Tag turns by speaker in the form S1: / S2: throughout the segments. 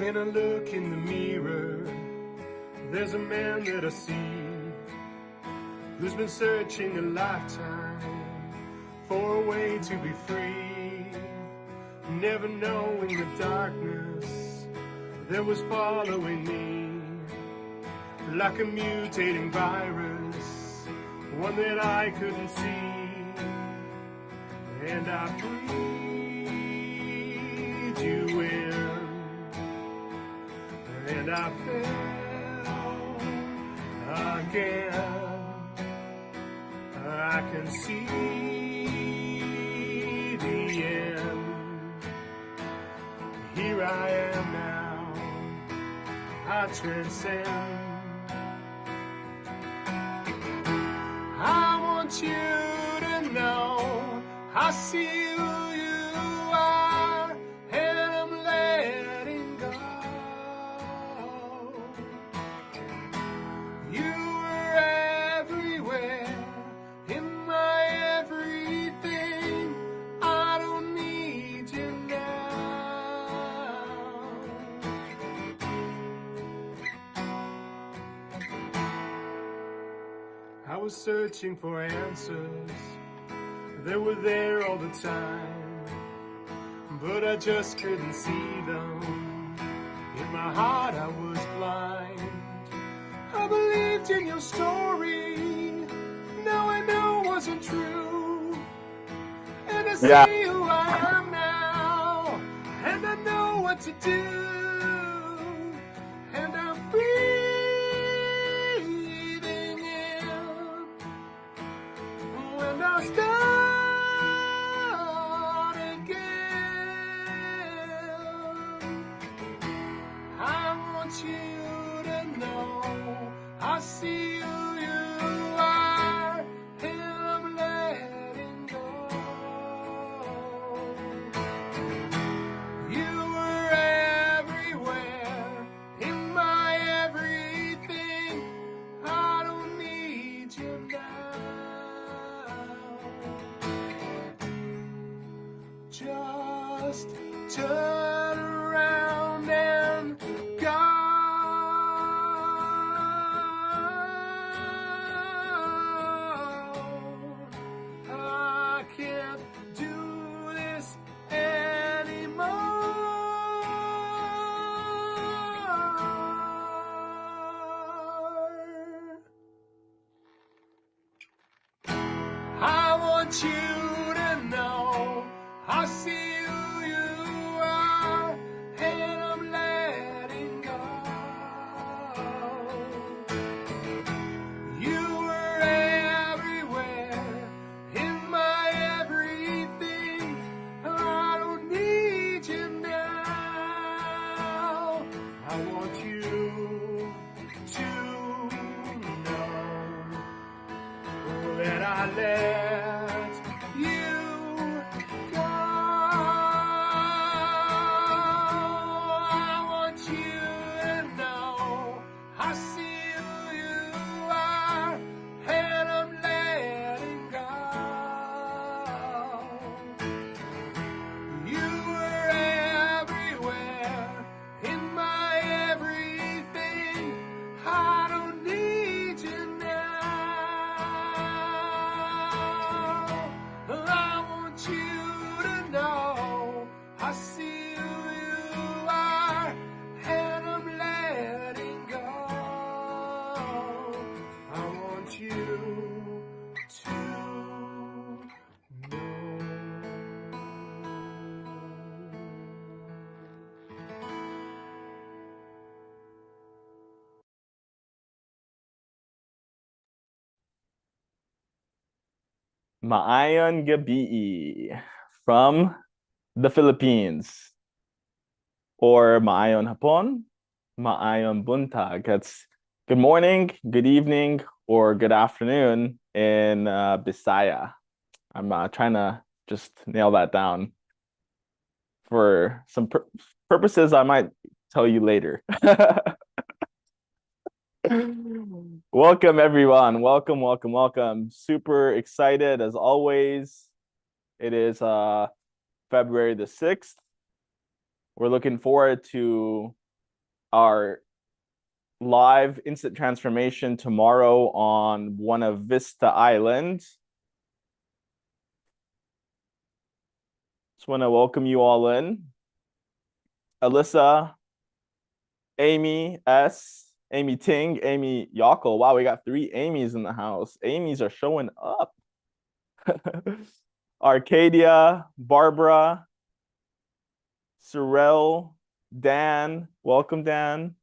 S1: When I look in the mirror, there's a man that I see who's been searching a lifetime for a way to be free, never knowing the darkness that was following me like a mutating virus, one that I couldn't see. And I breathed you in, and I fell again. I can see the end. Here I am now, I transcend. I want you to know I see who you are, and I'm letting go. You were everywhere, in my everything. I don't need you now. I was searching for answers, they were there all the time, but I just couldn't see them. In my heart I was blind. I believed in your story, now I know it wasn't true. And I see who I am now, and I know what to do. And I'm breathing in when I start again. I want you to know I see who you are, and I'm letting go. You were everywhere, in my everything. I don't need you now. Just turn around and go. I can't do this anymore. I want you to know I see who you are, and I'm letting go. You were everywhere, in my everything. I don't need you now. I want you to know that I let you go. I want you to know I see who you are, and I'm letting go. You were everywhere, in my everything. I don't need you now. I want you to know I see who you are, and I'm letting go. I want you to know.
S2: Maayong gabi from the Philippines, or maayong hapon, maayong buntag. That's good morning, good evening, or good afternoon in Bisaya. I'm trying to just nail that down. For some purposes, I might tell you later. Welcome, everyone. Welcome, welcome, welcome. Super excited as always. It is February the 6th. We're looking forward to our live instant transformation tomorrow on Buena Vista Island. Just want to welcome you all in. Alyssa, Amy S, Amy Ting, Amy Yockel. Wow, we got 3 Amy's in the house. Amy's are showing up. Arcadia, Barbara, Sorrel, Dan. Welcome, Dan.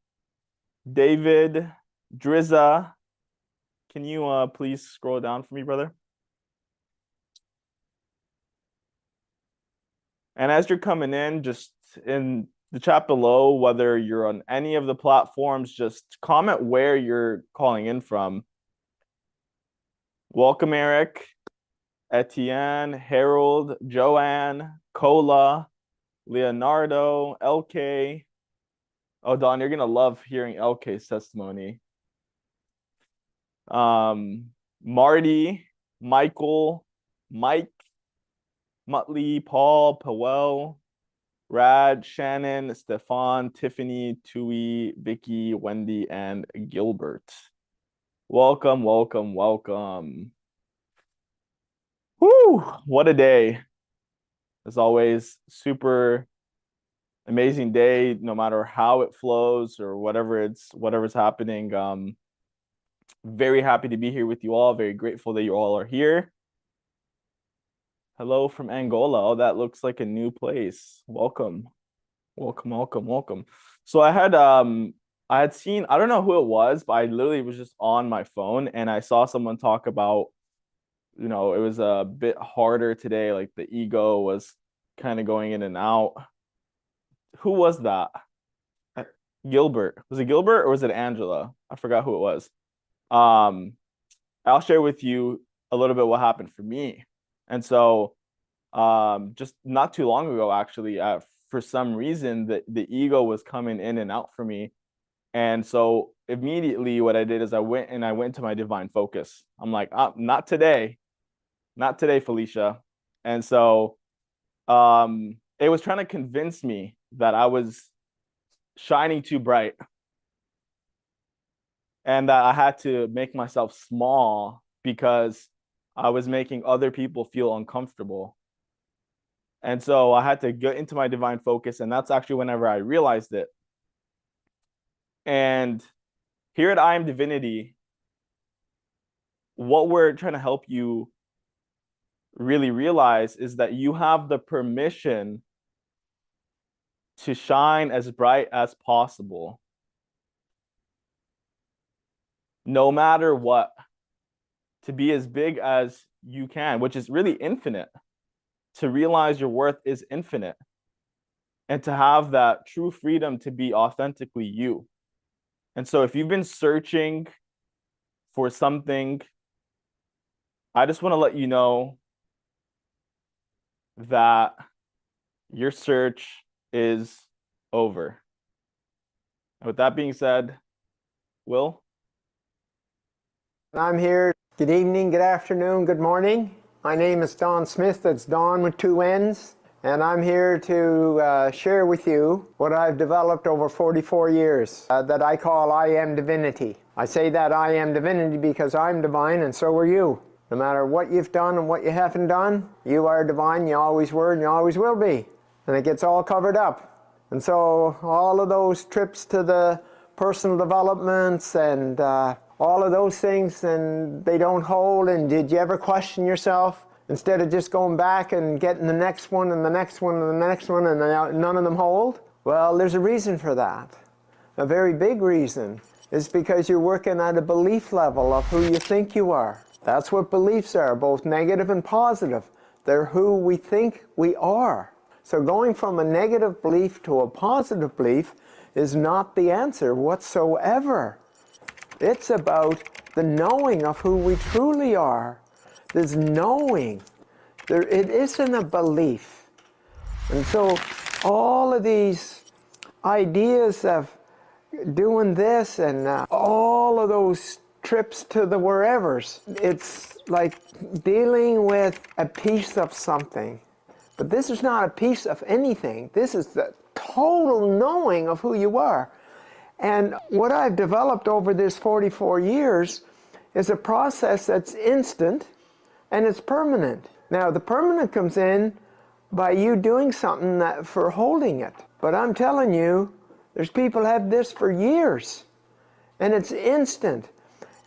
S2: David, Drizza. Can you please scroll down for me, brother? And as you're coming in, just in the chat below, whether you're on any of the platforms, just comment where you're calling in from. Welcome, Eric, Etienne, Harold, Joanne, Cola, Leonardo, LK. Oh, Don, you're going to love hearing LK's testimony. Marty, Michael, Mike, Muttley, Paul, Powell, Rad, Shannon, Stefan, Tiffany, Tui, Vicky, Wendy, and Gilbert. Welcome, welcome, welcome. Whew, what a day. As always, super amazing day, no matter how it flows or whatever's happening. Very happy to be here with you all. Very grateful that you all are here. Hello from Angola. Oh, that looks like a new place. Welcome. Welcome, welcome, welcome. So I had seen, I don't know who it was, but I literally was just on my phone and I saw someone talk about, you know, it was a bit harder today, like the ego was kind of going in and out. Who was that? Gilbert. Was it Gilbert or was it Angela? I forgot who it was. I'll share with you a little bit what happened for me. And so just not too long ago, actually, for some reason, the ego was coming in and out for me. And so immediately what I did is I went to my divine focus. I'm like, not today, Felicia. And so it was trying to convince me that I was shining too bright and that I had to make myself small because I was making other people feel uncomfortable. And so I had to get into my divine focus, and that's actually whenever I realized it. And here at IAMDIVINITY, what we're trying to help you really realize is that you have the permission to shine as bright as possible, no matter what, to be as big as you can, which is really infinite. To realize your worth is infinite, and to have that true freedom to be authentically you. And so if you've been searching for something, I just want to let you know that your search is over. And with that being said, Will?
S3: I'm here. Good evening, good afternoon, good morning. My name is Donn Smith. That's Donn with 2 N's. And I'm here to share with you what I've developed over 44 years that I call IAMDIVINITY. I say that IAMDIVINITY because I'm divine and so are you. No matter what you've done and what you haven't done, you are divine, you always were, and you always will be. And it gets all covered up. And so all of those trips to the personal developments and all of those things, and they don't hold. And did you ever question yourself? Instead of just going back and getting the next one and the next one and the next one and none of them hold? Well, there's a reason for that. A very big reason is because you're working at a belief level of who you think you are. That's what beliefs are, both negative and positive. They're who we think we are. So going from a negative belief to a positive belief is not the answer whatsoever. It's about the knowing of who we truly are. There's knowing. It isn't a belief. And so all of these ideas of doing this and all of those trips to the wherevers, it's like dealing with a piece of something. But this is not a piece of anything. This is the total knowing of who you are. And what I've developed over this 44 years is a process that's instant and it's permanent. Now, the permanent comes in by you doing something for holding it. But I'm telling you, there's people have this for years, and it's instant.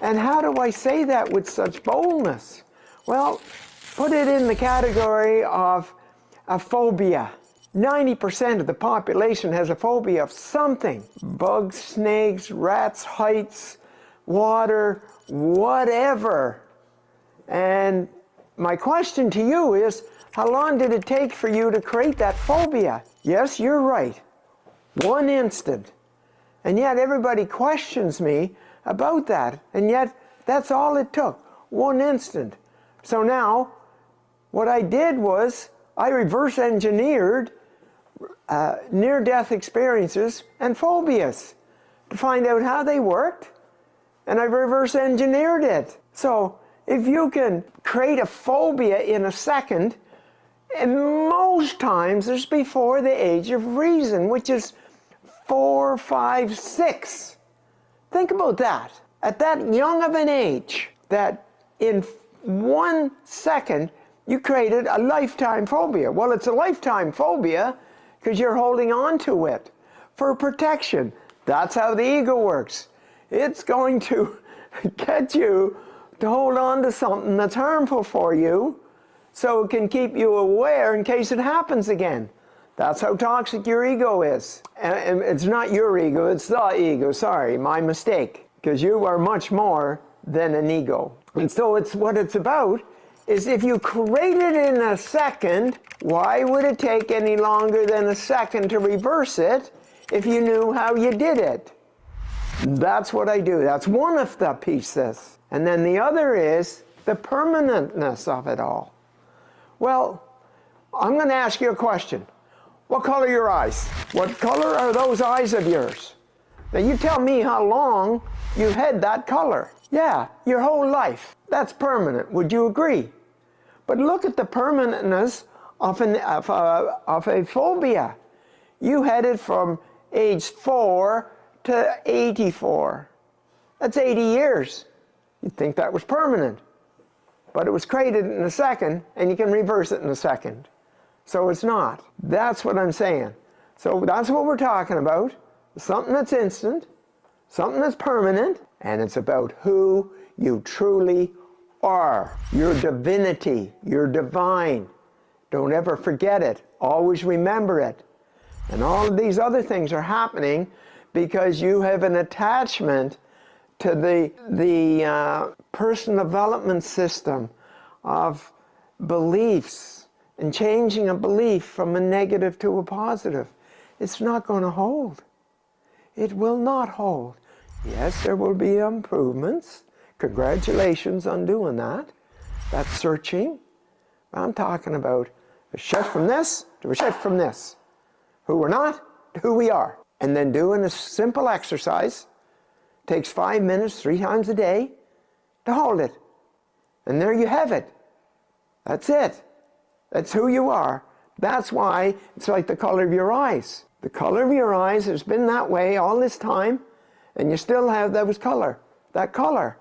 S3: And how do I say that with such boldness? Well, put it in the category of a phobia. 90% of the population has a phobia of something. Bugs, snakes, rats, heights, water, whatever. And my question to you is, how long did it take for you to create that phobia? Yes, you're right. 1 instant. And yet everybody questions me about that. And yet that's all it took. 1 instant. So now what I did was I reverse engineered near-death experiences and phobias to find out how they worked, and I reverse engineered it. So if you can create a phobia in a second, and most times it's before the age of reason, which is 4, 5, 6. Think about that. At that young of an age, that in 1 second you created a lifetime phobia. Well, it's a lifetime phobia because you're holding on to it for protection. That's how the ego works. It's going to get you to hold on to something that's harmful for you so it can keep you aware in case it happens again. That's how toxic your ego is. And it's not your ego, it's the ego. Sorry, my mistake. Because you are much more than an ego. And so what it's about is if you create it in a second, why would it take any longer than a second to reverse it if you knew how you did it? That's what I do. That's one of the pieces. And then the other is the permanentness of it all. Well, I'm going to ask you a question. What color are your eyes? What color are those eyes of yours? Now you tell me how long you've had that color. Yeah, your whole life. That's permanent. Would you agree? But look at the permanentness of a phobia. You had it from age 4 to 84. That's 80 years. You'd think that was permanent. But it was created in a second, and you can reverse it in a second. So it's not. That's what I'm saying. So that's what we're talking about. Something that's instant, something that's permanent, and it's about who you truly are. Your divinity, your divine. Don't ever forget it. Always remember it. And all of these other things are happening because you have an attachment to the personal development system of beliefs and changing a belief from a negative to a positive. It's not going to hold. It will not hold. Yes, there will be improvements. Congratulations on doing that. That's searching. I'm talking about a shift from this to a shift from this. Who we're not to who we are. And then doing a simple exercise. Takes 5 minutes, 3 times a day to hold it. And there you have it. That's it. That's who you are. That's why it's like the color of your eyes. The color of your eyes has been that way all this time, and you still have that color.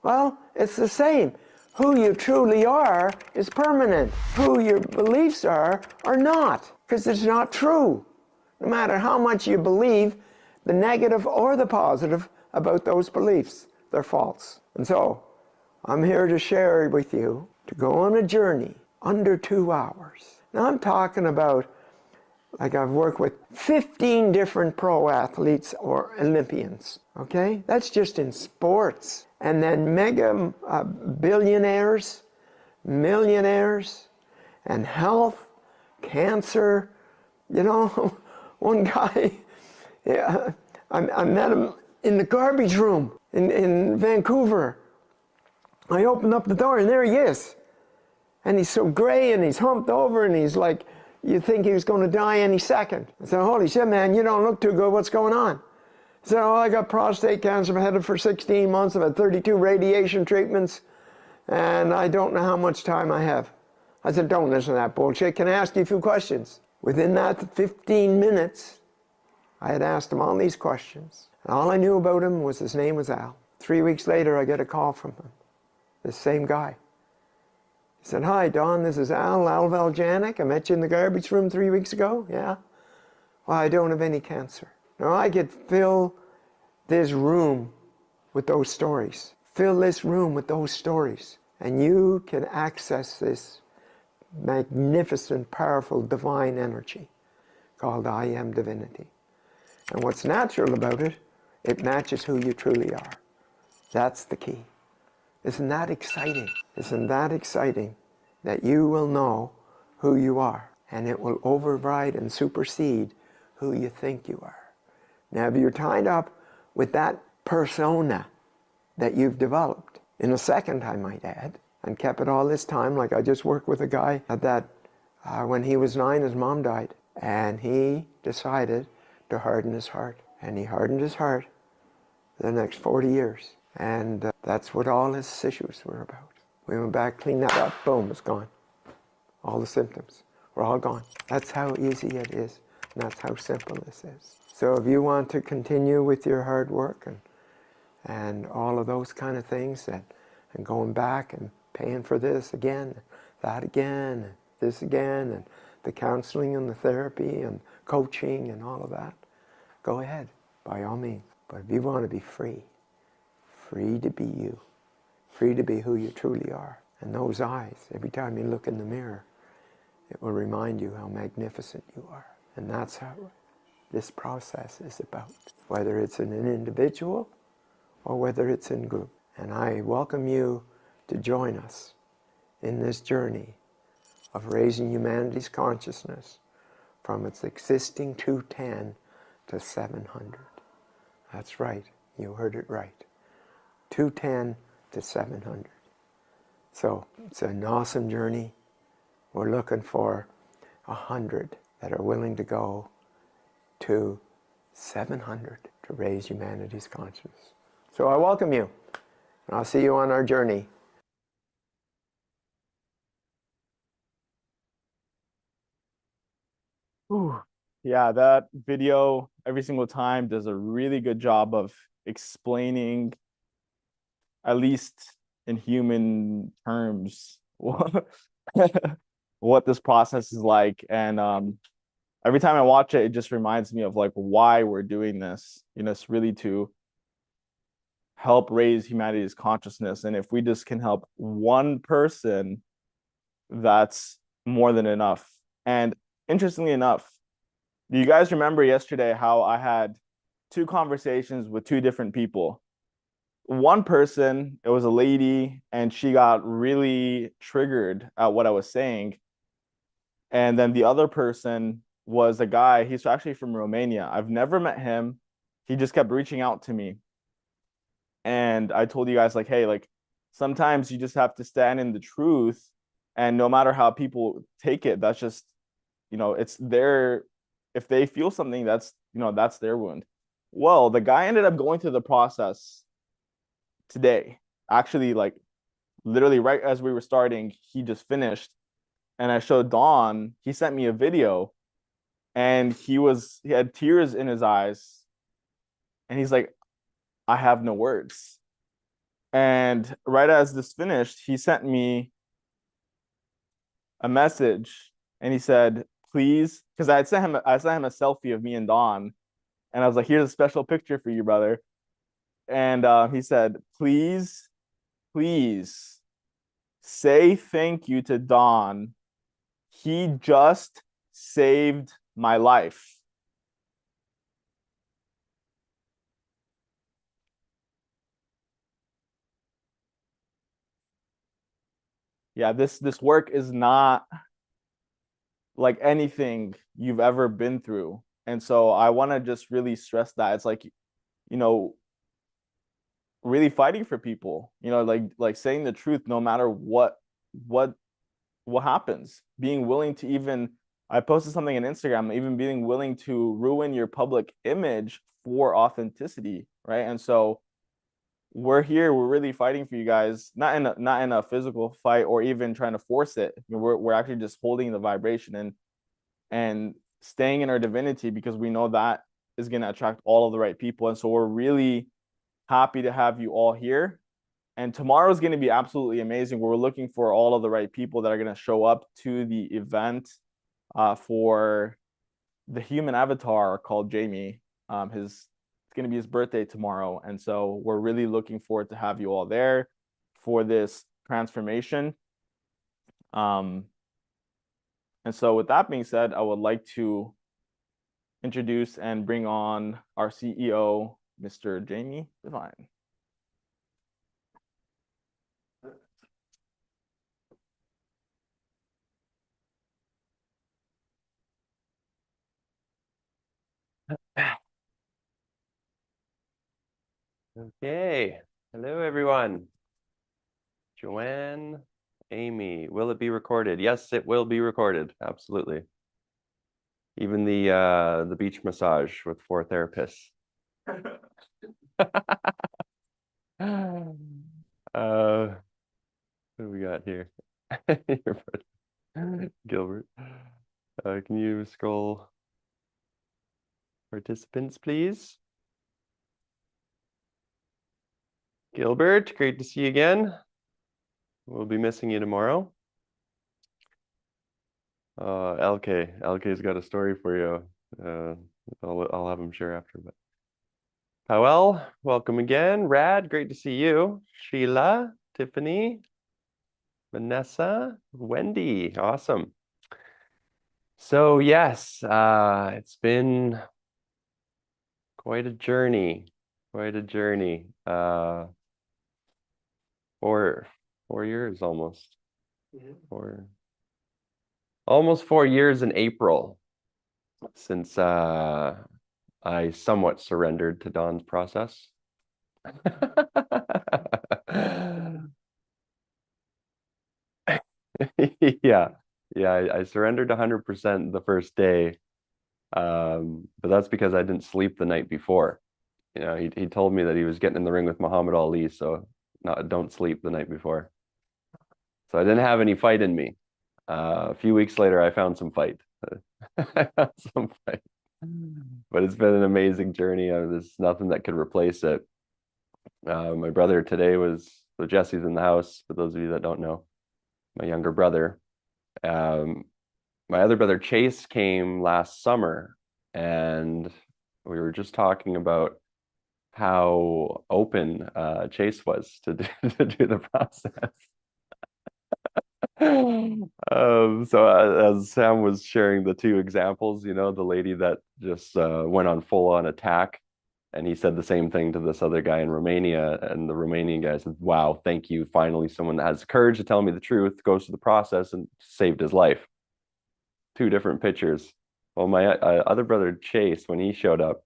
S3: Well, it's the same. Who you truly are is permanent. Who your beliefs are not, because it's not true. No matter how much you believe, the negative or the positive about those beliefs, they're false. And so, I'm here to share with you to go on a journey under 2 hours. Now I'm talking about, like I've worked with 15 different pro athletes or Olympians, okay? That's just in sports. And then mega billionaires, millionaires, and health, cancer. You know, one guy, yeah, I met him in the garbage room in Vancouver. I opened up the door and there he is. And he's so gray and he's humped over and he's like, you think he was going to die any second. I said, holy shit, man, you don't look too good. What's going on? He said, oh, I got prostate cancer. I've had it for 16 months. I've had 32 radiation treatments. And I don't know how much time I have. I said, don't listen to that bullshit. Can I ask you a few questions? Within that 15 minutes, I had asked him all these questions. And all I knew about him was his name was Al. 3 weeks later, I get a call from him, the same guy. He said, "Hi, Don, this is Al Valjanic. I met you in the garbage room 3 weeks ago." "Yeah." "Well, I don't have any cancer." Now, I could fill this room with those stories. Fill this room with those stories. And you can access this magnificent, powerful, divine energy called IAMDIVINITY. And what's natural about it, it matches who you truly are. That's the key. Isn't that exciting? Isn't that exciting that you will know who you are, and it will override and supersede who you think you are. Now, if you're tied up with that persona that you've developed, in a second, I might add, and kept it all this time, like I just worked with a guy that when he was 9, his mom died, and he decided to harden his heart. And he hardened his heart for the next 40 years. And that's what all his issues were about. We went back, cleaned that up, boom, it's gone. All the symptoms were all gone. That's how easy it is, and that's how simple this is. So if you want to continue with your hard work and all of those kind of things, and going back and paying for this again, that again, and this again, and the counseling and the therapy and coaching and all of that, go ahead, by all means. But if you want to be free, free to be you, free to be who you truly are, and those eyes, every time you look in the mirror, it will remind you how magnificent you are. And that's how this process is about, whether it's in an individual or whether it's in group. And I welcome you to join us in this journey of raising humanity's consciousness from its existing 210 to 700. That's right, you heard it right. 210 to 700. So it's an awesome journey. We're looking for 100 that are willing to go to 700 to raise humanity's consciousness. So I welcome you, and I'll see you on our journey.
S2: Whew. Yeah, that video every single time does a really good job of explaining, at least in human terms, what this process is like. And every time I watch it, it just reminds me of like why we're doing this. You know, it's really to help raise humanity's consciousness. And if we just can help one person, that's more than enough. And interestingly enough, do you guys remember yesterday how I had 2 conversations with 2 different people? One person, it was a lady, and she got really triggered at what I was saying. And then the other person was a guy, he's actually from Romania. I've never met him. He just kept reaching out to me. And I told you guys, like, hey, like, sometimes you just have to stand in the truth. And no matter how people take it, that's just, you know, it's their, if they feel something, that's, you know, that's their wound. Well, the guy ended up going through the process today. Actually, like, literally right as we were starting, he just finished. And I showed Donn, he sent me a video, and he had tears in his eyes. And he's like, I have no words. And right as this finished, he sent me a message, and he said, please, because I sent him a selfie of me and Donn, and I was like, here's a special picture for you, brother. And he said, please say thank you to Donn. He just saved my life. Yeah, this work is not like anything you've ever been through. And so I want to just really stress that. It's like, you know, really fighting for people, you know, like saying the truth no matter what happens. Being willing to even, I posted something on Instagram, even being willing to ruin your public image for authenticity, right? And so we're here, we're really fighting for you guys, not in a physical fight or even trying to force it. We're actually just holding the vibration and staying in our divinity, because we know that is going to attract all of the right people. And so we're really happy to have you all here. And tomorrow is going to be absolutely amazing. We're looking for all of the right people that are going to show up to the event for the human avatar called Jamie. It's going to be his birthday tomorrow. And so we're really looking forward to have you all there for this transformation. And so with that being said, I would like to introduce and bring on our CEO, Mr. Jamie Divine.
S4: Okay. Hello, everyone. Joanne, Amy, will it be recorded? Yes, it will be recorded. Absolutely. Even the beach massage with 4 therapists. What do we got here? Gilbert. Can you scroll participants, please? Gilbert, great to see you again. We'll be missing you tomorrow. LK's got a story for you. I'll have him share after. But Powell, welcome again. Rad, great to see you. Sheila, Tiffany, Vanessa, Wendy, awesome. So yes, it's been quite a journey. Quite a journey. 4 years almost. Almost 4 years in April since I somewhat surrendered to Donn's process. I surrendered 100% the first day, but that's because I didn't sleep the night before. You know, he told me that he was getting in the ring with Muhammad Ali, so don't sleep the night before. So I didn't have any fight in me. A few weeks later, I found some fight. But it's been an amazing journey. There's nothing that could replace it. My brother today so Jesse's in the house, for those of you that don't know, my younger brother. My other brother Chase came last summer, and we were just talking about how open Chase was to do the process. So as Sam was sharing the 2 examples, you know, the lady that just went on full-on attack, and he said the same thing to this other guy in Romania, and the Romanian guy said, wow, thank you, finally someone that has the courage to tell me the truth, goes through the process, and saved his life. 2 different pictures. Well, my other brother Chase, when he showed up,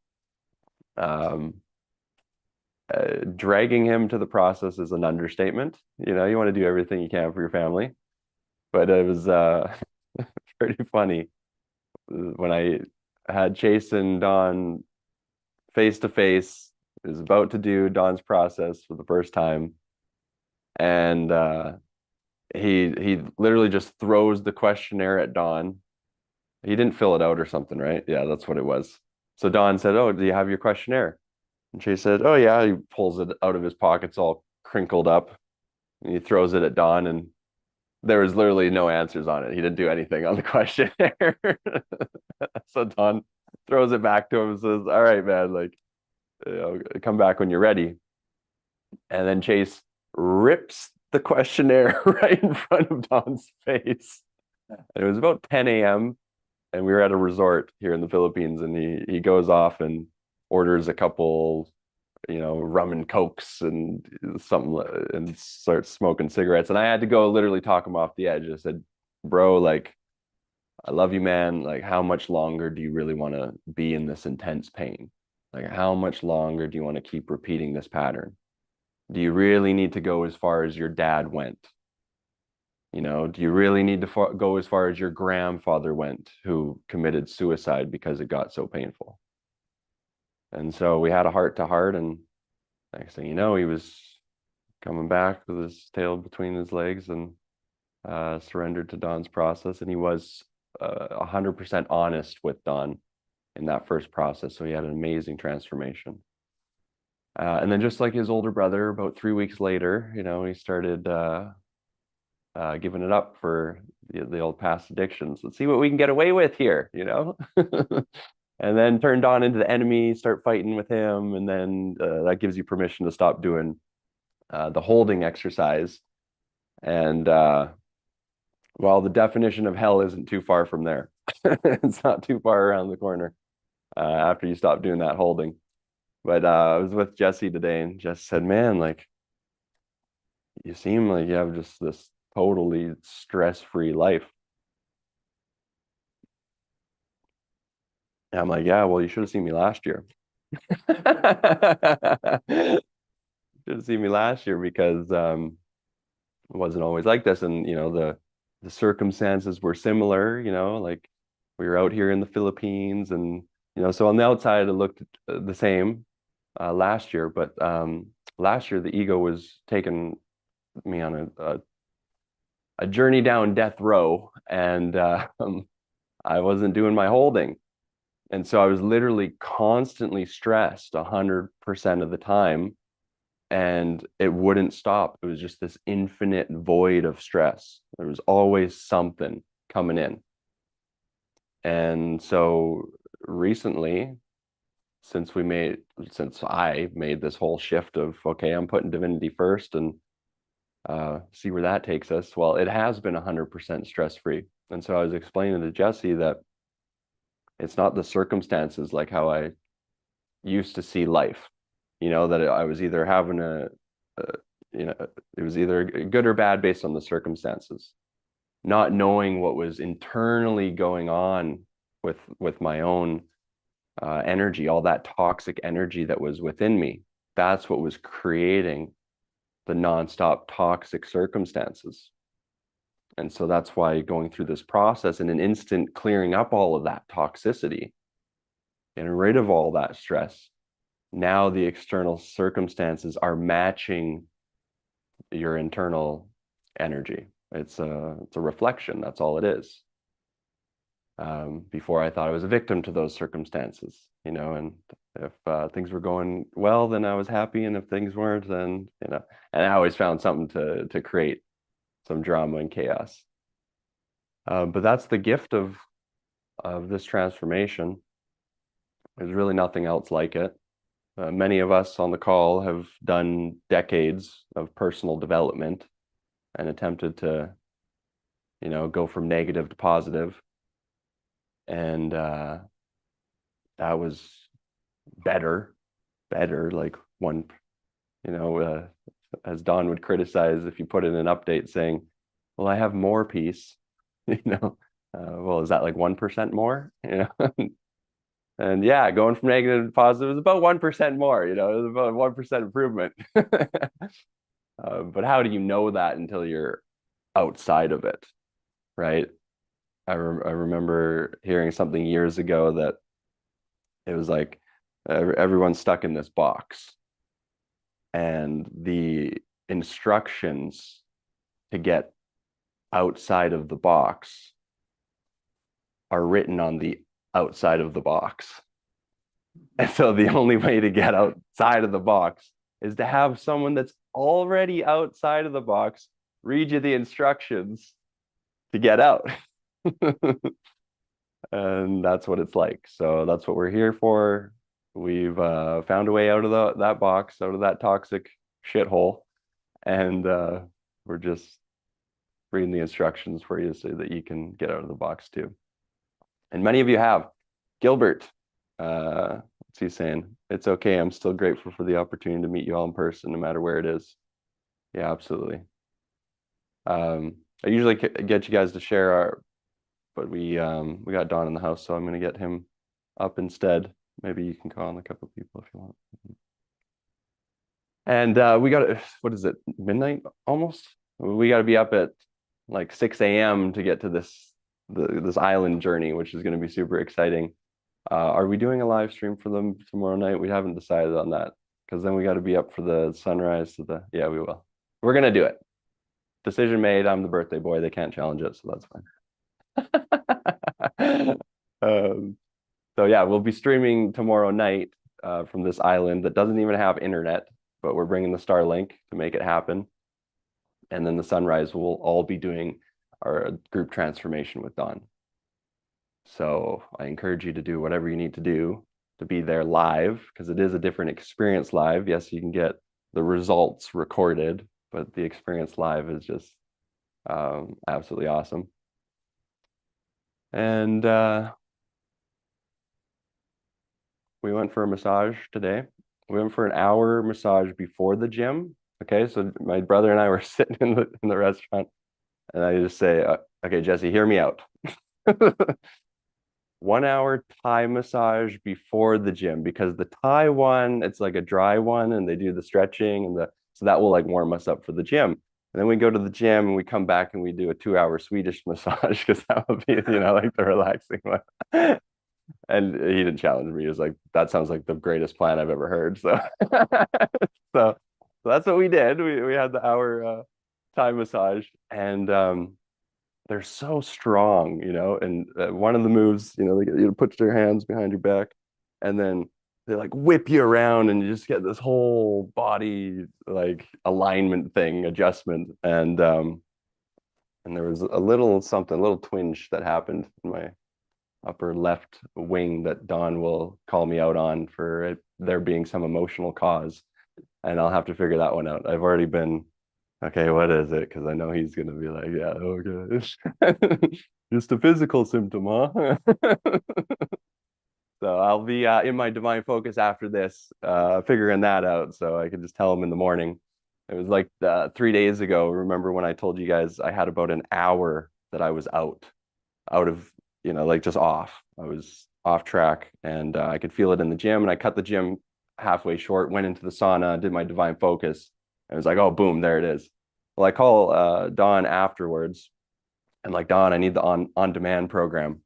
S4: dragging him to the process is an understatement. You know, you want to do everything you can for your family. But it was pretty funny when I had Chase and Donn face to face. He was about to do Donn's process for the first time, and he literally just throws the questionnaire at Donn. He didn't fill it out or something, right? Yeah, that's what it was. So Donn said, "Oh, do you have your questionnaire?" And Chase said, "Oh yeah." He pulls it out of his pockets, all crinkled up, and he throws it at Donn, and there was literally no answers on it. He didn't do anything on the questionnaire. So Donn throws it back to him and says, all right, man, like, you know, come back when you're ready. And then Chase rips the questionnaire right in front of Donn's face. And it was about 10 a.m. and we were at a resort here in the Philippines, and he goes off and orders a couple, you know, rum and cokes and something, and starts smoking cigarettes. And I had to go literally talk him off the edge. I said, bro, like, I love you, man. Like, how much longer do you really want to be in this intense pain? Like, how much longer do you want to keep repeating this pattern? Do you really need to go as far as your dad went? You know, do you really need to go as far as your grandfather went, who committed suicide because it got so painful? And so we had a heart to heart, and next thing you know, he was coming back with his tail between his legs and surrendered to Donn's process. And he was 100% honest with Donn in that first process. So he had an amazing transformation. And then just like his older brother, about 3 weeks later, he started giving it up for the old past addictions. Let's see what we can get away with here, and then turn Donn into the enemy, start fighting with him, and then that gives you permission to stop doing the holding exercise. And well, the definition of hell isn't too far from there. It's not too far around the corner after you stop doing that holding. But I was with Jesse today, and Jess said, man, like, you seem like you have just this totally stress-free life. And I'm like, yeah, well, you should have seen me last year. Should have seen me last year because it wasn't always like this. And, the circumstances were similar, like we were out here in the Philippines, and, so on the outside, it looked the same last year. But last year, the ego was taking me on a journey down death row, and I wasn't doing my holding. And so I was literally constantly stressed 100% of the time, and it wouldn't stop. It was just this infinite void of stress. There was always something coming in. And so recently, since I made this whole shift of, okay, I'm putting divinity first and see where that takes us. Well, it has been 100% stress-free. And so I was explaining to Jesse that it's not the circumstances like how I used to see life, that I was either having it was either good or bad based on the circumstances, not knowing what was internally going on with my own energy, all that toxic energy that was within me. That's what was creating the nonstop toxic circumstances. And so that's why going through this process in an instant, clearing up all of that toxicity, getting rid of all that stress, now the external circumstances are matching your internal energy. It's a reflection. That's all it is. Before I thought I was a victim to those circumstances, and if things were going well, then I was happy. And if things weren't, then, and I always found something to create some drama and chaos. But that's the gift of this transformation. There's really nothing else like it. Many of us on the call have done decades of personal development and attempted to, go from negative to positive. And that was better, like one, as Donn would criticize if you put in an update saying, well, I have more peace, well, is that like 1% more, And yeah, going from negative to positive is about 1% more, it was about 1% improvement. But how do you know that until you're outside of it, right? I remember hearing something years ago that it was like everyone's stuck in this box, and the instructions to get outside of the box are written on the outside of the box. And so the only way to get outside of the box is to have someone that's already outside of the box read you the instructions to get out. And that's what it's like. So that's what we're here for. We've found a way out of that box, out of that toxic shithole, and we're just reading the instructions for you so that you can get out of the box too. And many of you have. Gilbert, what's he saying? It's okay. I'm still grateful for the opportunity to meet you all in person, no matter where it is. Yeah, absolutely. I usually get you guys to share but we got Donn in the house, so I'm going to get him up instead. Maybe you can call on a couple of people if you want. And we got, what is it, midnight almost? We got to be up at like 6 a.m. to get to this island journey, which is going to be super exciting. Are we doing a live stream for them tomorrow night? We haven't decided on that, because then we got to be up for the sunrise yeah, we will. We're going to do it. Decision made. I'm the birthday boy. They can't challenge it, so that's fine. So yeah, we'll be streaming tomorrow night from this island that doesn't even have internet, but we're bringing the Starlink to make it happen. And then the sunrise, we'll all be doing our group transformation with Donn. So I encourage you to do whatever you need to do to be there live, because it is a different experience live. Yes, you can get the results recorded, but the experience live is just absolutely awesome. And we went for a massage today. We went for an hour massage before the gym. Okay, so my brother and I were sitting in the restaurant, and I just say, okay, Jesse, hear me out. 1 hour Thai massage before the gym, because the Thai one, it's like a dry one, and they do the stretching and so that will like warm us up for the gym. And then we go to the gym and we come back and we do a 2 hour Swedish massage, because that would be, like the relaxing one. And he didn't challenge me. He was like, that sounds like the greatest plan I've ever heard. So so that's what we did. We had the hour Thai massage, and they're so strong, and one of the moves, they get you to put your hands behind your back, and then they like whip you around, and you just get this whole body like alignment thing, adjustment. And there was a little twinge that happened in my upper left wing that Donn will call me out on for it, there being some emotional cause, and I'll have to figure that one out. I've already been, okay, what is it? Because I know he's going to be like, yeah, okay. Just a physical symptom, huh? So I'll be in my divine focus after this, figuring that out, so I can just tell him in the morning. It was like 3 days ago. Remember when I told you guys I had about an hour that I was out of, like just off. I was off track, and I could feel it in the gym, and I cut the gym halfway short, went into the sauna, did my divine focus, and it was like, oh, boom, there it is. Well, I call Donn afterwards, and like, Donn, I need the on-demand program.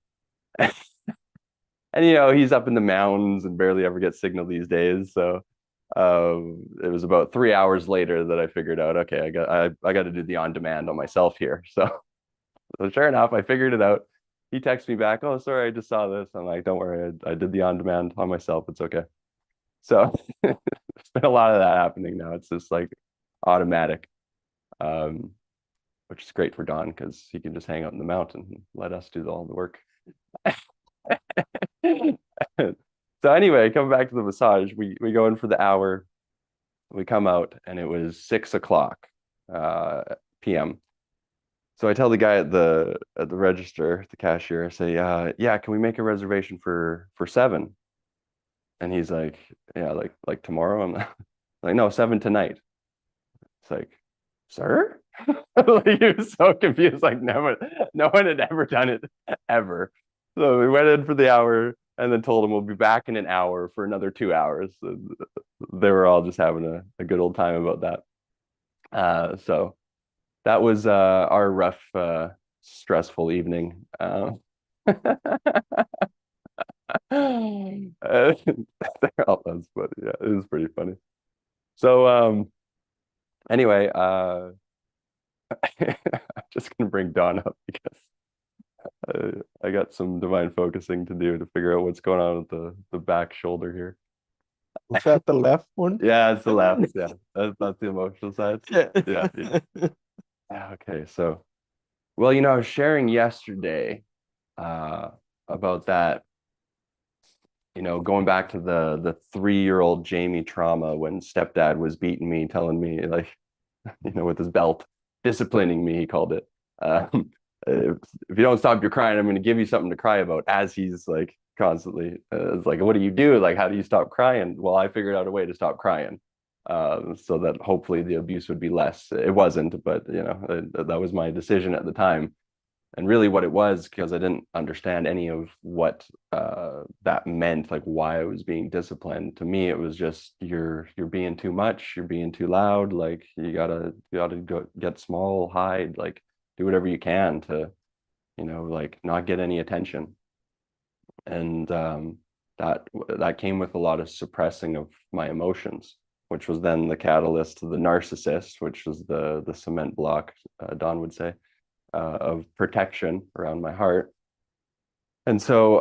S4: And he's up in the mountains and barely ever gets signal these days. So it was about 3 hours later that I figured out, okay, I got to do the on-demand on myself here. So sure enough, I figured it out. He texts me back, oh, sorry, I just saw this. I'm like, don't worry, I did the on-demand on myself. It's okay. So there's been a lot of that happening now. It's just like automatic, which is great for Donn, because he can just hang out in the mountain and let us do all the work. So anyway, coming back to the massage, we go in for the hour, we come out, and it was 6 o'clock p.m. So I tell the guy at the register, the cashier, I say, yeah, can we make a reservation for 7? And he's like, yeah, like tomorrow? I'm like, no, 7 tonight. It's like, sir? Like, he was so confused, like no one had ever done it ever. So we went in for the hour and then told him we'll be back in an hour for another 2 hours. They were all just having a good old time about that. So that was our rough, stressful evening. They're all nuts, but yeah, it was pretty funny. So anyway, I'm just gonna bring Donn up because I got some divine focusing to do to figure out what's going on with the back shoulder here.
S3: Is that the left one?
S4: Yeah, it's the left. Yeah, that's the emotional side.
S3: Yeah.
S4: Yeah. Okay, so, well, I was sharing yesterday about that. Going back to the 3-year-old Jamie trauma when stepdad was beating me, telling me like, with his belt, disciplining me, he called it. If you don't stop your crying, I'm going to give you something to cry about. As he's like constantly, it's like, what do you do? Like, how do you stop crying? Well, I figured out a way to stop crying, so that hopefully the abuse would be less. It wasn't, but that was my decision at the time. And really what it was, because I didn't understand any of what that meant, like why I was being disciplined. To me, it was just you're being too much, you're being too loud, like you gotta go get small, hide, like do whatever you can to, like not get any attention. And that came with a lot of suppressing of my emotions, which was then the catalyst to the narcissist, which was the cement block, Donn would say, of protection around my heart. And so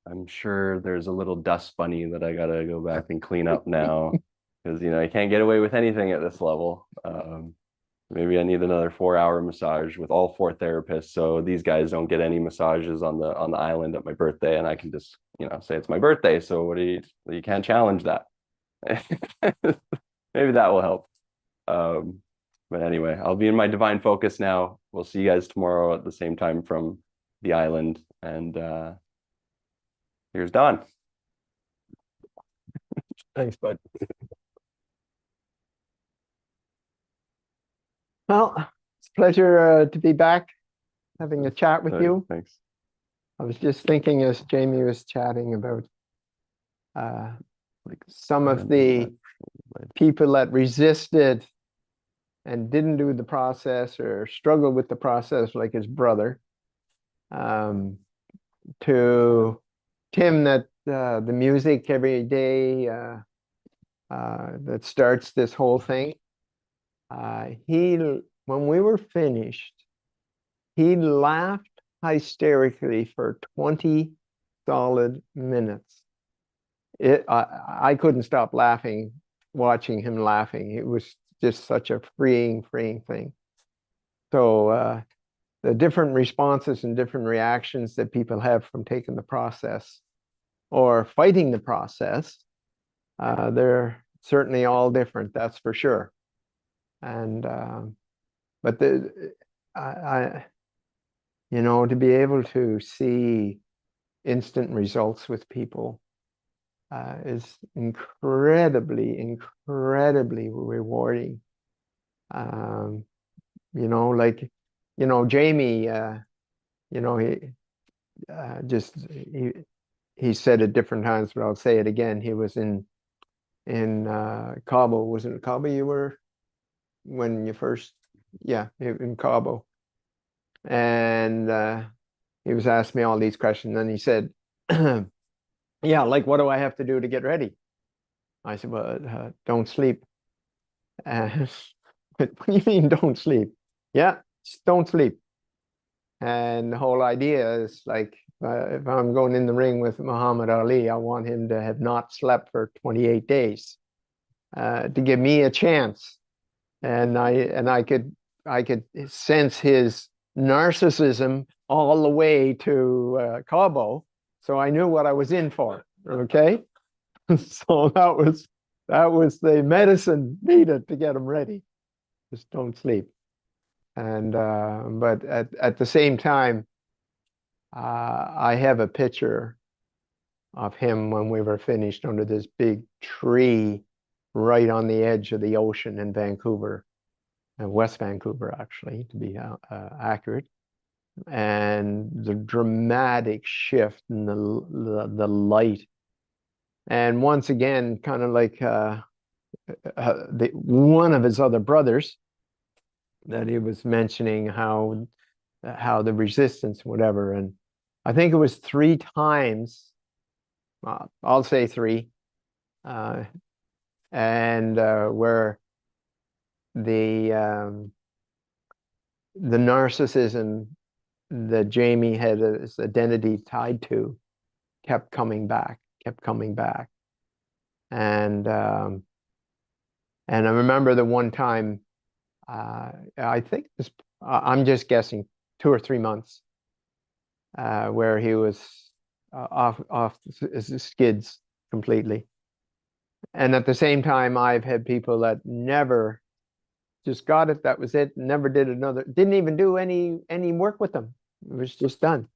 S4: I'm sure there's a little dust bunny that I gotta go back and clean up now because you know I can't get away with anything at this level. Maybe I need another 4-hour massage with all 4 therapists, so these guys don't get any massages on the island at my birthday, and I can just say it's my birthday. So what do you can't challenge that. Maybe that will help. But anyway, I'll be in my divine focus now. We'll see you guys tomorrow at the same time from the island, and here's Donn.
S3: Thanks, bud. Well, it's a pleasure to be back having a chat with you.
S4: Thanks.
S3: I was just thinking as Jamie was chatting about like some of the people that resisted and didn't do the process or struggled with the process, like his brother, to Tim, that the music every day that starts this whole thing. When we were finished, he laughed hysterically for 20 solid minutes. I couldn't stop laughing, watching him laughing. It was just such a freeing thing. So the different responses and different reactions that people have from taking the process or fighting the process, they're certainly all different, that's for sure. And but to be able to see instant results with people is incredibly rewarding. Jamie, he said it different times, but I'll say it again. He was in Cabo. Was it Cabo you were when you first? Yeah, in Cabo. And he was asking me all these questions, and he said, yeah, like, what do I have to do to get ready? I said, well, don't sleep. What do you mean don't sleep? Yeah, just don't sleep. And the whole idea is like, if I'm going in the ring with Muhammad Ali, I want him to have not slept for 28 days to give me a chance. And I could sense his narcissism all the way to Cabo, so I knew what I was in for. Okay, so that was the medicine needed to get him ready. Just don't sleep. And but at the same time, I have a picture of him when we were finished under this big tree right on the edge of the ocean in Vancouver, West Vancouver, actually, to be accurate. And the dramatic shift in the light. And once again, kind of like one of his other brothers that he was mentioning how the resistance, whatever. And I think it was 3 times, I'll say 3, and where the narcissism that Jamie had his identity tied to kept coming back. And I remember the one time, I think I'm just guessing 2 or 3 months, where he was off his skids completely. And at the same time, I've had people that never just got it, that was it, never didn't even do any work with them. It was just done.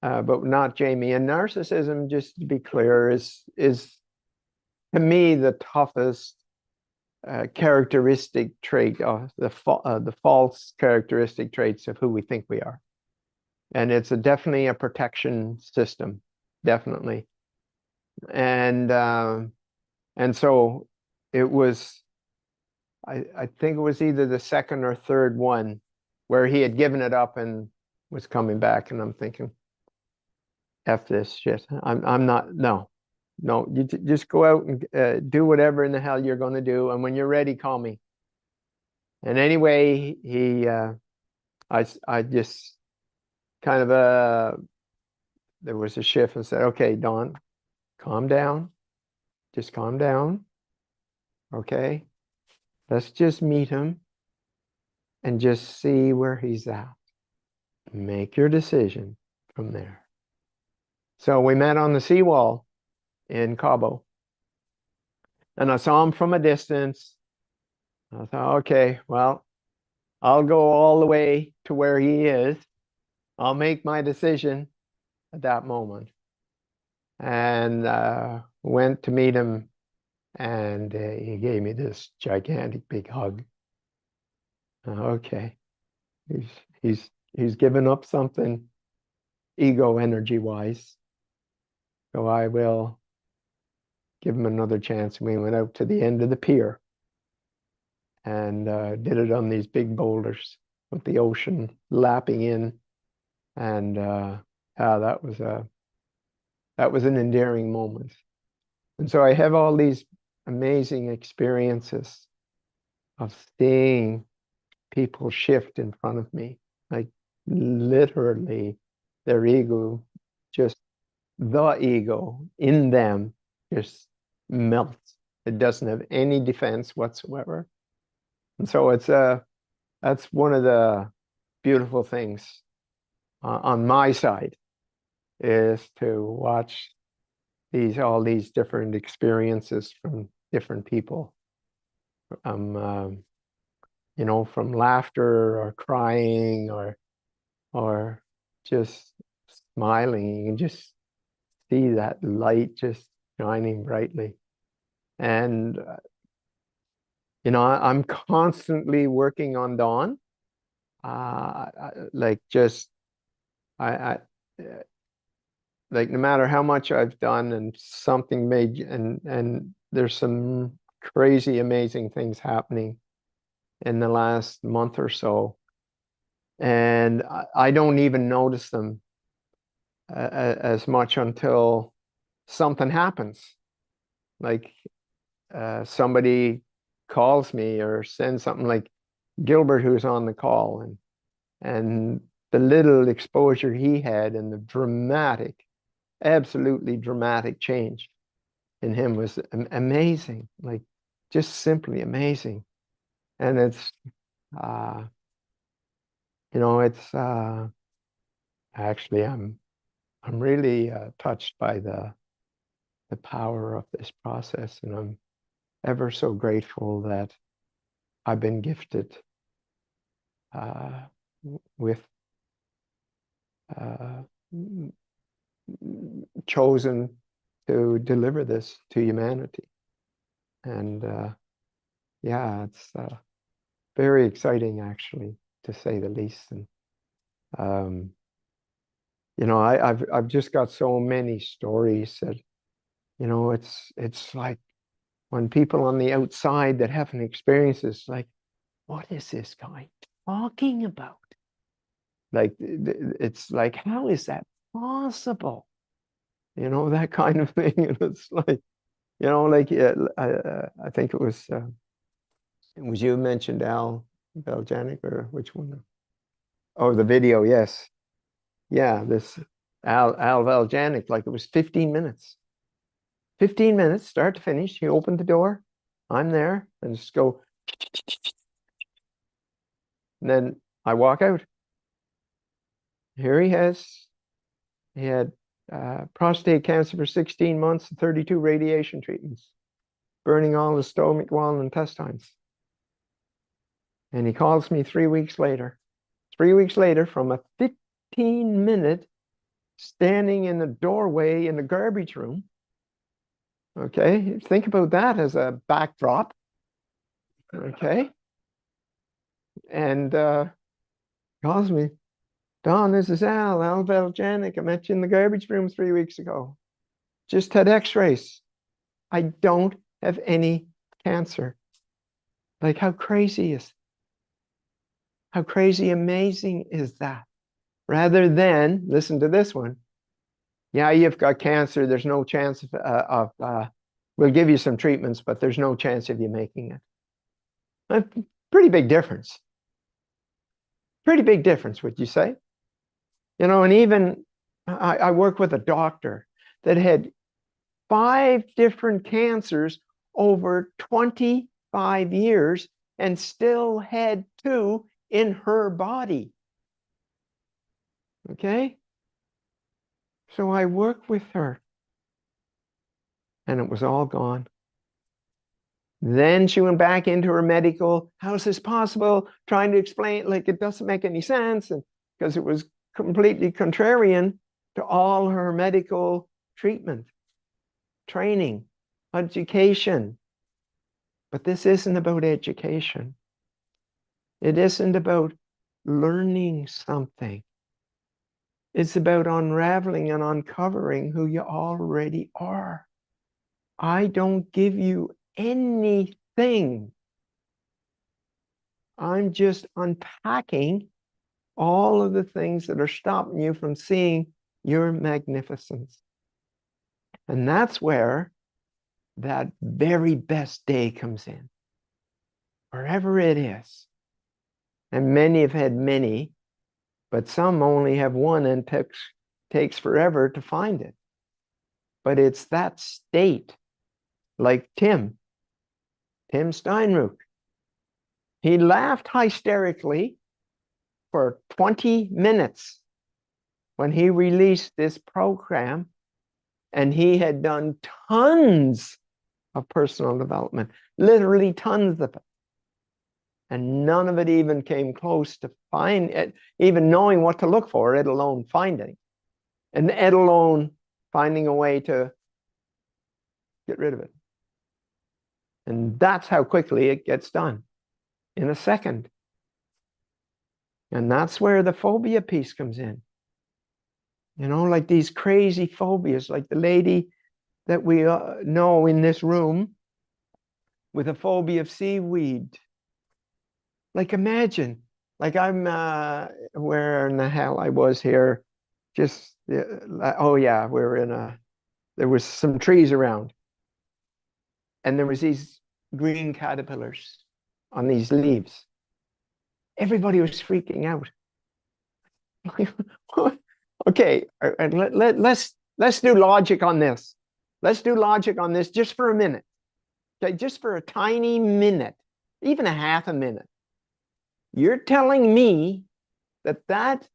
S3: But not Jamie. And narcissism, just to be clear, is to me the toughest characteristic trait of the false characteristic traits of who we think we are. And it's definitely a protection system, definitely. And so it was, I think it was either the second or third one where he had given it up and was coming back, and I'm thinking, F this shit. I'm not, no, you just go out and do whatever in the hell you're going to do. And when you're ready, call me. And anyway, I just kind of there was a shift and said, okay, Donn, calm down. Just calm down. Okay. Let's just meet him and just see where he's at. Make your decision from there. So we met on the seawall in Cabo. And I saw him from a distance. I thought, okay, well, I'll go all the way to where he is. I'll make my decision at that moment. And went to meet him, and he gave me this gigantic big hug. Okay, he's given up something ego energy wise, so I will give him another chance. We went out to the end of the pier and did it on these big boulders with the ocean lapping in, and that was an endearing moment. And so I have all these amazing experiences of seeing people shift in front of me, like literally their ego, just the ego in them just melts. It doesn't have any defense whatsoever. And so that's one of the beautiful things on my side, is to watch all these different experiences from different people. You know, from laughter or crying or just smiling. You can just see that light just shining brightly. And you know, I'm constantly working on Donn. Like no matter how much I've done and something made, and there's some crazy, amazing things happening in the last month or so, and I don't even notice them as much until something happens. Like somebody calls me or sends something, like Gilbert, who's on the call, and the little exposure he had and the dramatic, absolutely dramatic change in him was amazing, like just simply amazing. And it's you know, it's actually I'm really touched by the power of this process, and I'm ever so grateful that I've been gifted with chosen to deliver this to humanity. And yeah, it's very exciting, actually, to say the least. And you know, I've just got so many stories that, you know, it's like when people on the outside that haven't experienced this, like, what is this guy talking about? Like, it's like, how is that possible? You know, that kind of thing. And it's like, you know, like I think it was you mentioned Al Beljanik, or which one? Oh, the video, yes. Yeah, this Al Beljanik, like it was 15 minutes. 15 minutes, start to finish. He opened the door. I'm there, and just go. And then I walk out. Here he had prostate cancer for 16 months and 32 radiation treatments, burning all his stomach, wall, and intestines. And he calls me 3 weeks later. 3 weeks later, from a 15-minute standing in the doorway in the garbage room. Okay, think about that as a backdrop. Okay, and calls me, Donn, this is Al Beljanik. I met you in the garbage room 3 weeks ago. Just had x-rays. I don't have any cancer. Like, how crazy amazing is that? Rather than, listen to this one, yeah, you've got cancer, there's no chance of we'll give you some treatments, but there's no chance of you making it. A pretty big difference. Pretty big difference, would you say? You know, and even I work with a doctor that had 5 different cancers over 25 years and still had 2 in her body. Okay? So I worked with her, and it was all gone. Then she went back into her medical, how's this possible? Trying to explain, like, it doesn't make any sense, and because it was completely contrarian to all her medical treatment, training, education. But this isn't about education. It isn't about learning something. It's about unraveling and uncovering who you already are. I don't give you anything. I'm just unpacking all of the things that are stopping you from seeing your magnificence. And that's where that very best day comes in, wherever it is. And many have had many, but some only have one, and takes forever to find it. But it's that state, like Tim Steinruck. He laughed hysterically for 20 minutes when he released this program, and he had done tons of personal development, literally tons of it. And none of it even came close to find it, even knowing what to look for, let alone finding, and let alone finding a way to get rid of it. And that's how quickly it gets done, in a second. And that's where the phobia piece comes in. You know, like these crazy phobias, like the lady that we know in this room with a phobia of seaweed. Like, imagine, like I'm, where in the hell I was here, just, oh yeah, there was some trees around, and there was these green caterpillars on these leaves. Everybody was freaking out. Okay, let's do logic on this. Let's do logic on this just for a minute. Okay, just for a tiny minute, even a half a minute. You're telling me that that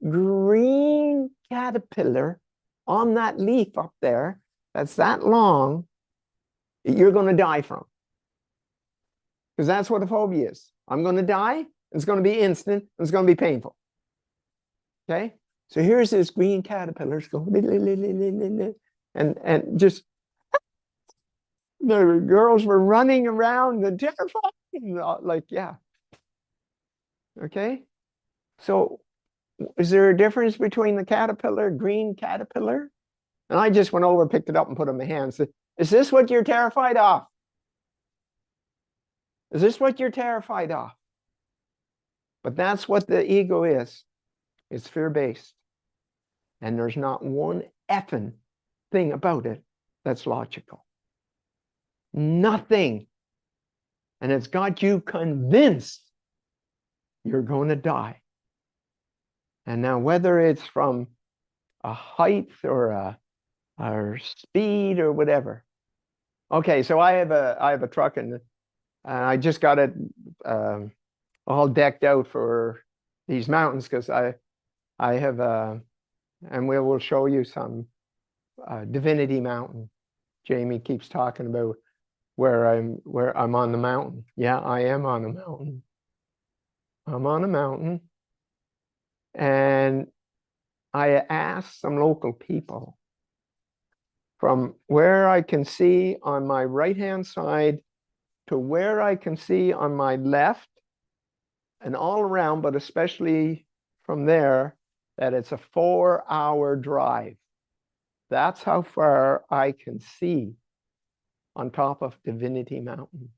S3: green caterpillar on that leaf up there, that's that long, you're going to die from. Because that's what a phobia is. I'm going to die. It's going to be instant. It's going to be painful. Okay? So here's this green caterpillar. It's going, and just, the girls were running around and terrified. Like, yeah. Okay? So is there a difference between the caterpillar, green caterpillar? And I just went over, picked it up, and put it in my hands. Is this what you're terrified of? Is this what you're terrified of? But that's what the ego is. It's fear-based. And there's not one effing thing about it that's logical. Nothing. And it's got you convinced you're going to die. And now, whether it's from a height or speed or whatever. Okay, so I have a truck, and I just got it all decked out for these mountains, because I have and we will show you some Divinity Mountain. Jamie keeps talking about where I'm on the mountain. Yeah, I am on a mountain. I'm on a mountain, and I asked some local people from where I can see on my right-hand side to where I can see on my left, and all around, but especially from there, that it's a 4-hour drive. That's how far I can see on top of Divinity Mountain.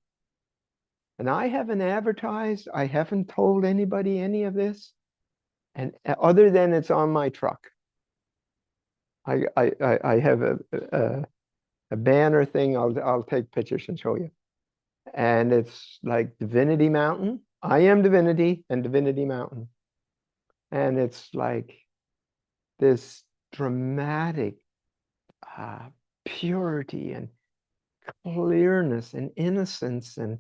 S3: And I haven't advertised, I haven't told anybody any of this, and other than it's on my truck. I have a banner thing. I'll take pictures and show you. And it's like Divinity Mountain, I Am Divinity, and Divinity Mountain. And it's like this dramatic purity and clearness and innocence and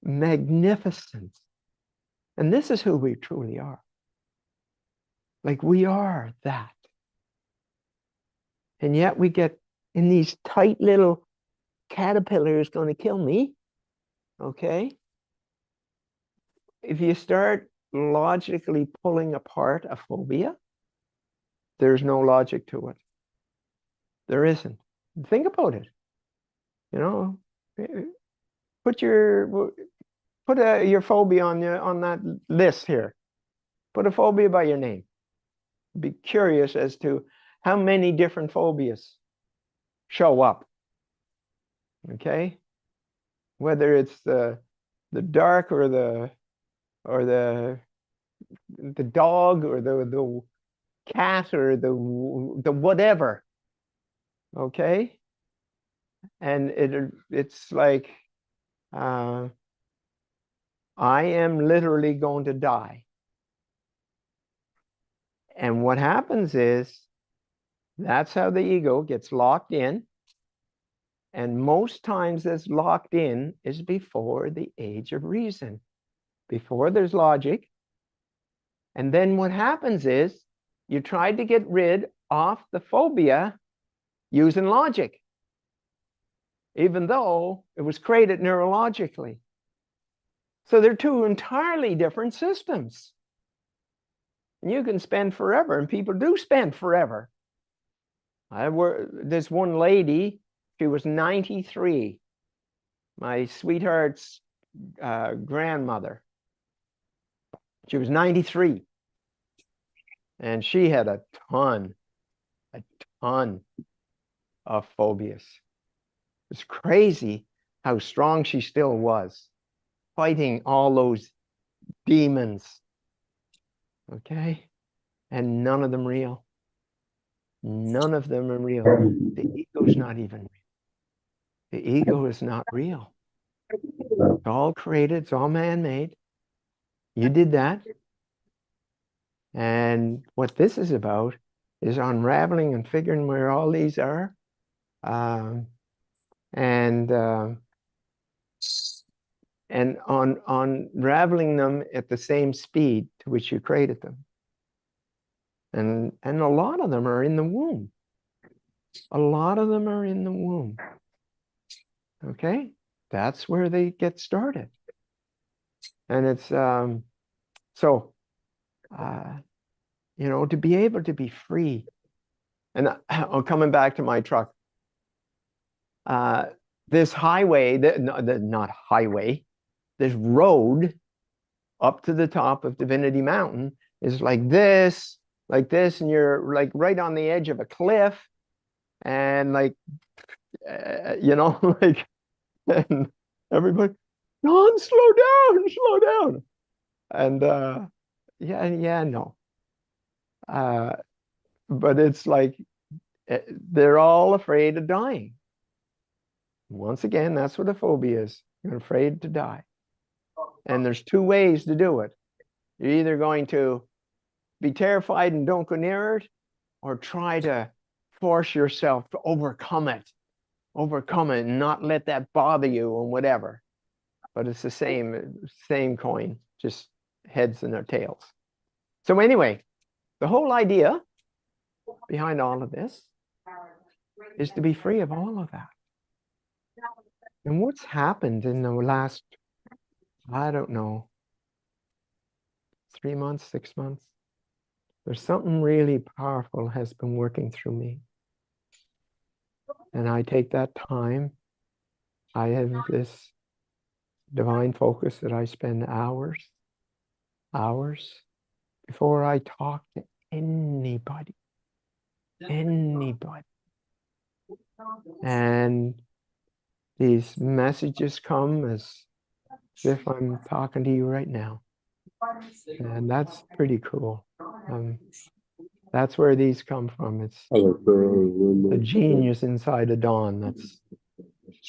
S3: magnificence. And this is who we truly are. Like, we are that. And yet we get in these tight little caterpillars going to kill me. Okay? If you start logically pulling apart a phobia, there's no logic to it. There isn't. Think about it. You know, put your phobia on that list here. Put a phobia by your name. Be curious as to how many different phobias show up. Okay, whether it's the dark or the dog or the cat or the whatever. Okay, and it's like I am literally going to die. And what happens is that's how the ego gets locked in. And most times that's locked in is before the age of reason, before there's logic. And then what happens is you try to get rid of the phobia using logic, even though it was created neurologically. So they're two entirely different systems. And you can spend forever, and people do spend forever. This one lady, she was 93, my sweetheart's grandmother. She was 93. And she had a ton of phobias. It's crazy how strong she still was, fighting all those demons. Okay? And none of them real. None of them are real. The ego's not even real. The ego is not real. It's all created. It's all man-made. You did that. And what this is about is unraveling and figuring where all these are, and unraveling them at the same speed to which you created them. And a lot of them are in the womb. A lot of them are in the womb. Okay? That's where they get started. And it's, you know, to be able to be free. And I'm coming back to my truck. This highway, not highway, this road up to the top of Divinity Mountain is like this, and you're like right on the edge of a cliff, and like, you know, like, and everybody, Donn, slow down. And yeah, no. But it's like, they're all afraid of dying. Once again, that's what a phobia is. You're afraid to die. And there's two ways to do it. You're either going to be terrified and don't go near it, or try to force yourself to overcome it and not let that bother you and whatever. But it's the same coin, just heads and their tails. So anyway, the whole idea behind all of this is to be free of all of that. And what's happened in the last, I don't know, 3 months, 6 months, there's something really powerful has been working through me. And I take that time. I have this divine focus that I spend hours before I talk to anybody. And these messages come as if I'm talking to you right now. And that's pretty cool. That's where these come from. It's the genius inside of Donn.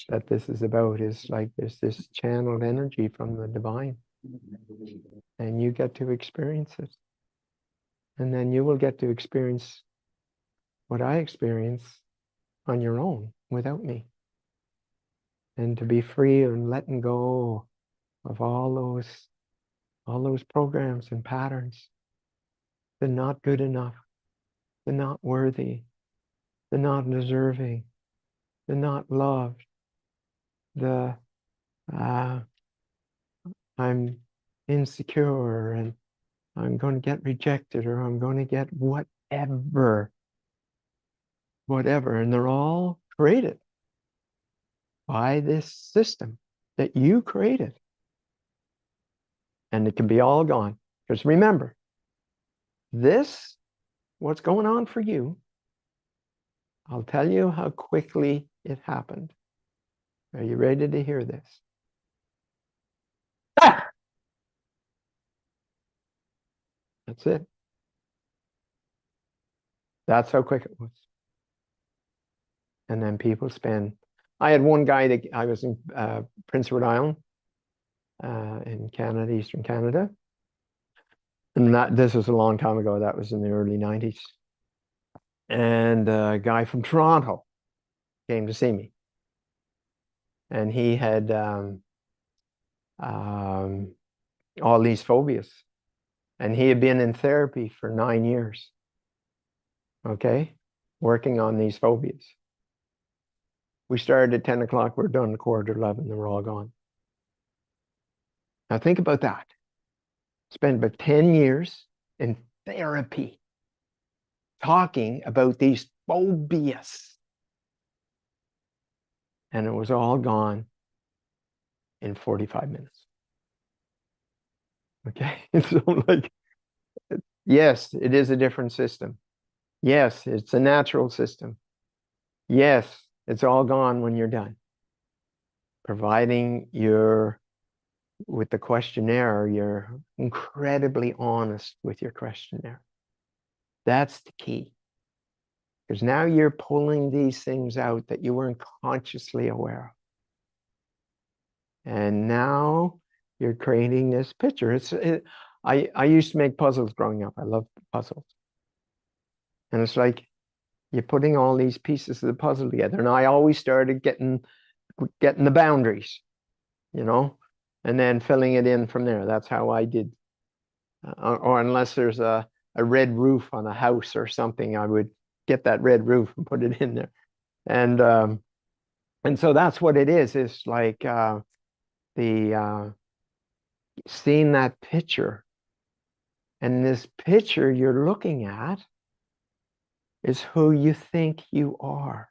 S3: That this is about, is like there's this channeled energy from the divine. And you get to experience it. And then you will get to experience what I experience on your own without me. And to be free and letting go of all those programs and patterns. The not good enough, the not worthy, the not deserving, the not loved, the I'm insecure and I'm going to get rejected or I'm going to get whatever. And they're all created by this system that you created. And it can be all gone. Because remember, what's going on for you, I'll tell you how quickly it happened. Are you ready to hear this? That's it. That's how quick it was. And then people I had one guy that I was in Prince Edward Island in Canada, Eastern Canada. And this was a long time ago. That was in the early 90s. And a guy from Toronto came to see me. And he had all these phobias. And he had been in therapy for 9 years. Okay? Working on these phobias. We started at 10 o'clock. We're done at 11:15. They were all gone. Now think about that. Spent about 10 years in therapy talking about these phobias. And it was all gone in 45 minutes. Okay? So like, yes, it is a different system. Yes, it's a natural system. Yes, it's all gone when you're done. Providing with the questionnaire, you're incredibly honest with your questionnaire. That's the key. Because now you're pulling these things out that you weren't consciously aware of. And now you're creating this picture. I used to make puzzles growing up. I loved puzzles. And it's like you're putting all these pieces of the puzzle together. And I always started getting the boundaries, and then filling it in from there. That's how I did. Or unless there's a red roof on a house or something, I would get that red roof and put it in there. And so that's what it is. It's like seeing that picture. And this picture you're looking at is who you think you are.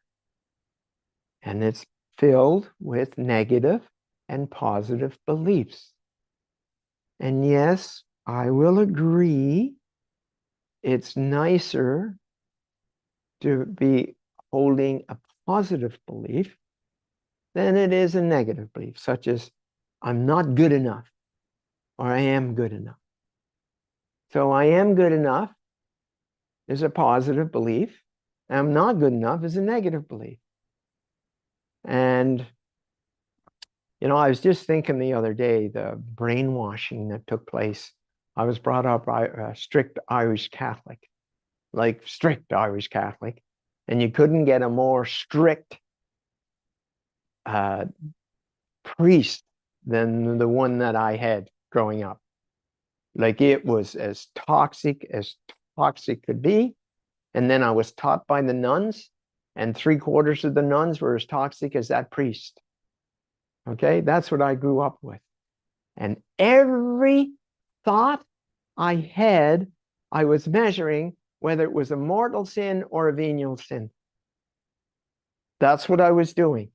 S3: And it's filled with negative and positive beliefs. And yes, I will agree, it's nicer to be holding a positive belief than it is a negative belief, such as I'm not good enough or I am good enough. So I am good enough is a positive belief. I'm not good enough is a negative belief. And I was just thinking the other day, the brainwashing that took place. I was brought up by a strict Irish Catholic, like strict Irish Catholic, and you couldn't get a more strict priest than the one that I had growing up. Like it was as toxic could be. And then I was taught by the nuns, and 3/4 of the nuns were as toxic as that priest. Okay, that's what I grew up with. And every thought I had, I was measuring whether it was a mortal sin or a venial sin. That's what I was doing.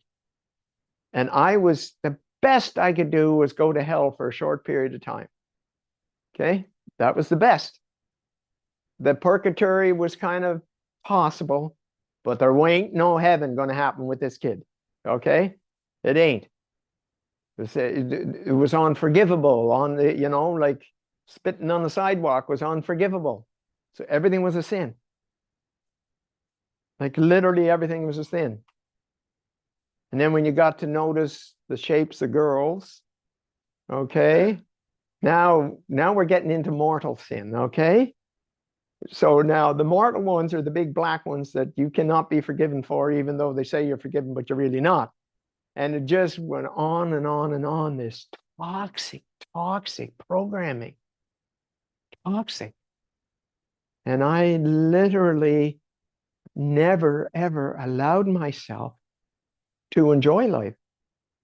S3: And the best I could do was go to hell for a short period of time. Okay, that was the best. The purgatory was kind of possible, but there ain't no heaven going to happen with this kid. Okay, it ain't. It was unforgivable. Like spitting on the sidewalk was unforgivable. So everything was a sin. Like literally everything was a sin. And then when you got to notice the shapes of girls, okay, now we're getting into mortal sin, okay? So now the mortal ones are the big black ones that you cannot be forgiven for, even though they say you're forgiven, but you're really not. And it just went on and on and on, this toxic programming, toxic. And I literally never, ever allowed myself to enjoy life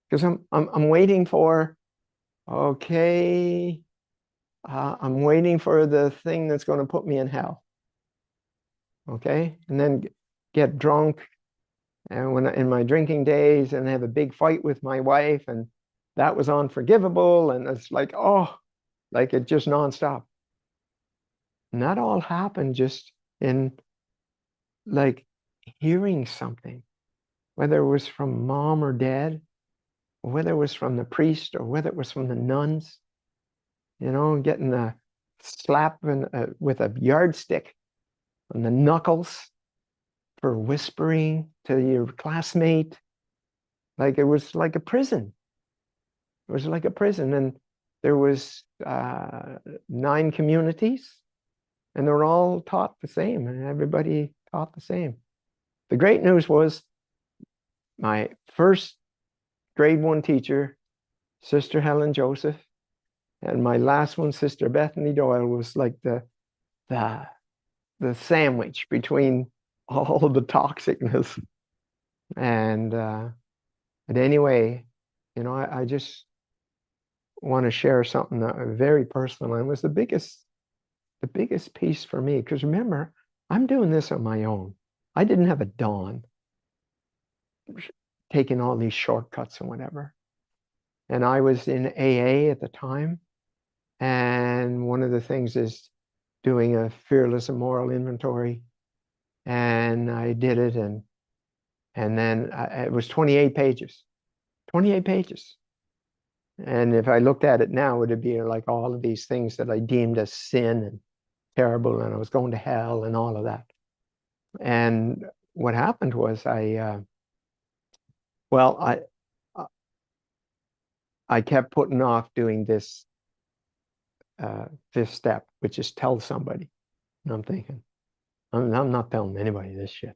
S3: because I'm waiting for, okay, I'm waiting for the thing that's going to put me in hell. Okay. And then get drunk. And when in my drinking days and have a big fight with my wife, and that was unforgivable. And it's like, oh, like it just nonstop. And that all happened just in like hearing something, whether it was from mom or dad, or whether it was from the priest, or whether it was from the nuns, you know, getting a slap with a yardstick on the knuckles for whispering to your classmate. Like it was like a prison. It was like a prison. And there was 9 communities, and they were all taught the same, and everybody taught the same. The great news was my first grade 1 teacher, Sister Helen Joseph, and my last one, Sister Bethany Doyle, was like the sandwich between all of the toxicness. And anyway, you know, I just want to share something very personal, and it was the biggest piece for me, because remember, I'm doing this on my own. I didn't have a Donn taking all these shortcuts and whatever. And I was in AA at the time, and one of the things is doing a fearless and moral inventory, and I did it, and then it was 28 pages. And if I looked at it now, it would be like all of these things that I deemed as sin and terrible, and I was going to hell and all of that. And what happened was I kept putting off doing this 5th step, which is tell somebody. And I'm thinking, I'm not telling anybody this shit.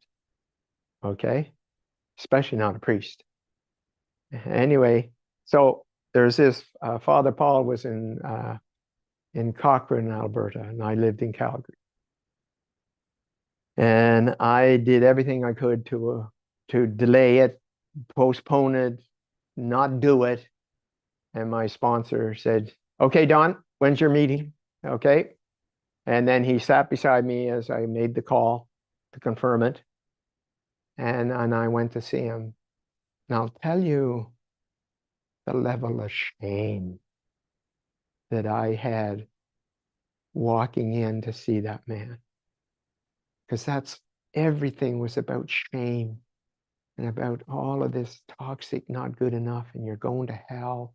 S3: Okay? Especially not a priest. Anyway, so there's this Father Paul was in Cochrane, Alberta, and I lived in Calgary. And I did everything I could to delay it, postpone it, not do it. And my sponsor said, okay, Donn, when's your meeting? Okay. And then he sat beside me as I made the call to confirm it. And I went to see him. And I'll tell you the level of shame that I had walking in to see that man. Because everything was about shame and about all of this toxic, not good enough, and you're going to hell.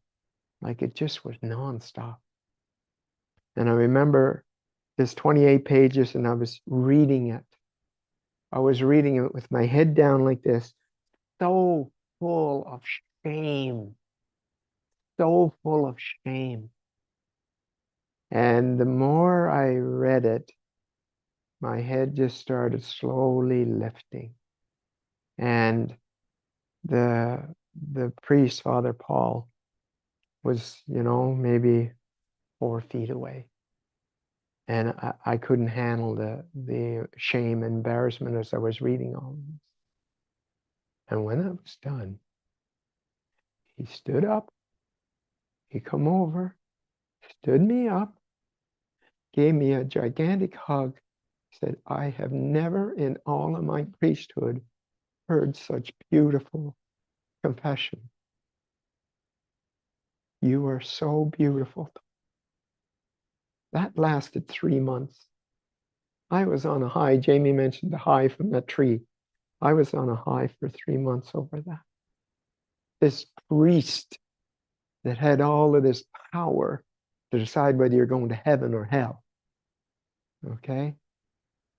S3: Like it just was nonstop. And I remember this 28 pages, and I was reading it. I was reading it with my head down like this, so full of shame, so full of shame. And the more I read it, my head just started slowly lifting. And the priest, Father Paul, was, you know, maybe 4 feet away. And I couldn't handle the shame and embarrassment as I was reading all of this. And when I was done, he stood up, he come over, stood me up, gave me a gigantic hug, said, I have never in all of my priesthood heard such beautiful confession. You are so beautiful. That lasted 3 months. I was on a high. Jamie mentioned the high from that tree. I was on a high for 3 months over that. This priest that had all of this power to decide whether you're going to heaven or hell. Okay?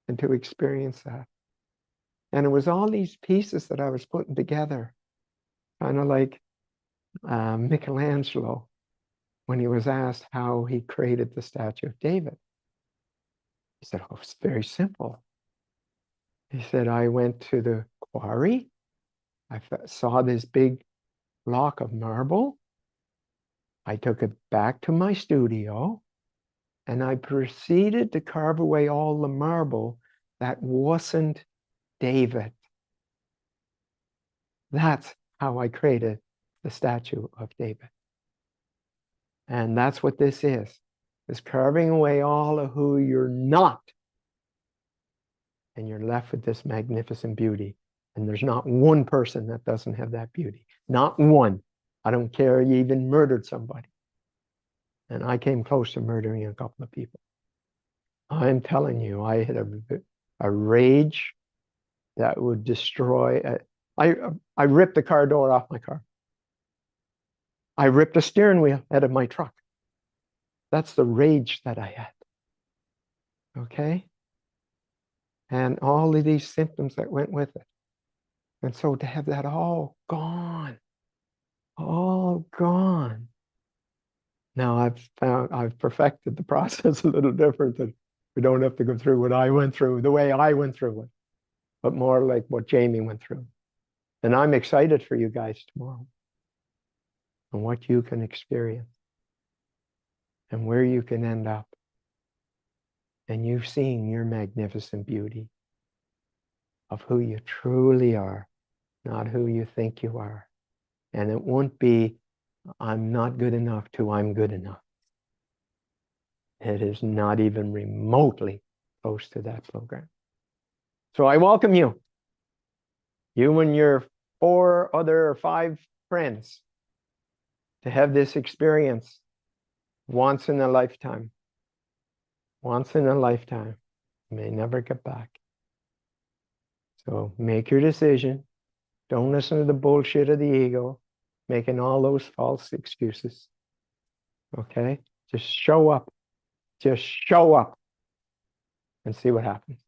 S3: And to experience that. And it was all these pieces that I was putting together, kind of like Michelangelo when he was asked how he created the statue of David. He said, oh, it's very simple. He said, I went to the quarry. I saw this big block of marble. I took it back to my studio and I proceeded to carve away all the marble that wasn't David. That's how I created the statue of David. And that's what this is carving away all of who you're not. And you're left with this magnificent beauty. And there's not one person that doesn't have that beauty. Not one. I don't care, you even murdered somebody. And I came close to murdering a couple of people. I'm telling you, I had a rage that would destroy. I ripped the car door off my car. I ripped the steering wheel out of my truck. That's the rage that I had. Okay? And all of these symptoms that went with it. And so to have that all gone. Now I've perfected the process a little different, that we don't have to go through what I went through, the way I went through it, but more like what Jamie went through. And I'm excited for you guys tomorrow and what you can experience and where you can end up. And you've seen your magnificent beauty of who you truly are, not who you think you are. And it won't be, I'm not good enough to I'm good enough. It is not even remotely close to that program. So I welcome you. You and your 4 other or 5 friends to have this experience once in a lifetime. Once in a lifetime. You may never get back. So make your decision. Don't listen to the bullshit of the ego, making all those false excuses. Okay? Just show up. Just show up and see what happens.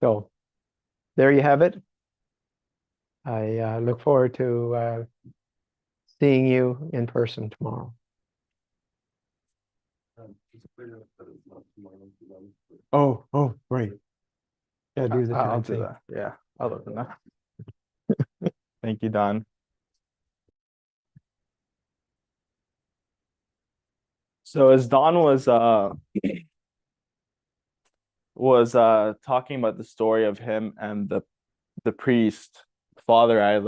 S3: So there you have it. I look forward to seeing you in person tomorrow. Oh, right. Yeah, do the
S2: I'll
S3: time
S2: do
S3: thing.
S2: that. Yeah, I'll open that. Thank you, Donn. So as Donn was talking about the story of him and the priest father, I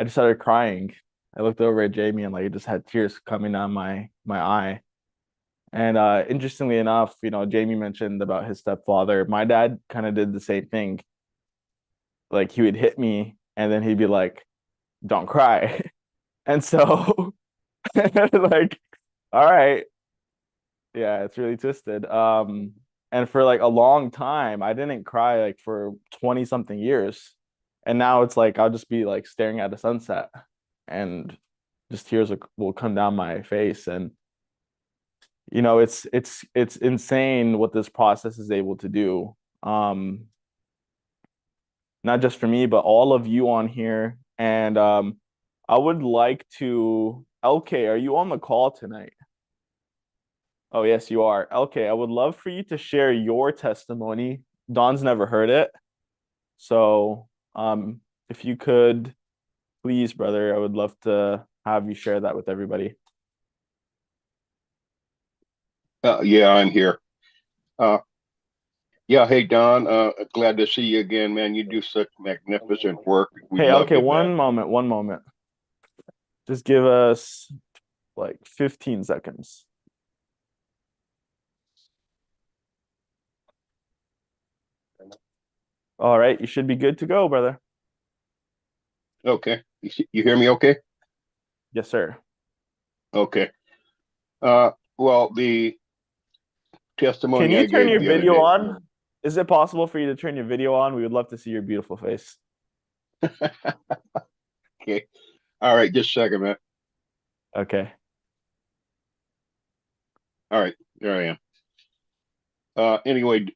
S2: just started crying. I looked over at Jamie and I just had tears coming down my eye. And interestingly enough, Jamie mentioned about his stepfather. My dad kind of did the same thing. Like he would hit me and then he'd be like, "Don't cry." And so like, all right. Yeah, it's really twisted. And for like a long time, I didn't cry like for 20 something years. And now it's like I'll just be like staring at the sunset and just tears will come down my face. And it's insane what this process is able to do. Not just for me, but all of you on here. And I would like to, LK, are you on the call tonight? Oh, yes, you are. LK, I would love for you to share your testimony. Donn's never heard it. So if you could, please, brother, I would love to have you share that with everybody.
S5: Yeah, I'm here. Yeah, hey Donn, glad to see you again, man. You do such magnificent work. We
S2: Hey,
S5: love
S2: okay,
S5: you,
S2: one
S5: man.
S2: moment. Just give us like 15 seconds. All right, you should be good to go, brother.
S5: Okay, you hear me? Okay.
S2: Yes, sir.
S5: Okay. Well, the
S2: Can
S5: testimony
S2: you
S5: I
S2: turn
S5: gave
S2: your
S5: the other
S2: video
S5: day.
S2: on? Is it possible for you to turn your video on? We would love to see your beautiful face.
S5: Okay. All right, just a second, man.
S2: Okay.
S5: All right, there I am. Anyway,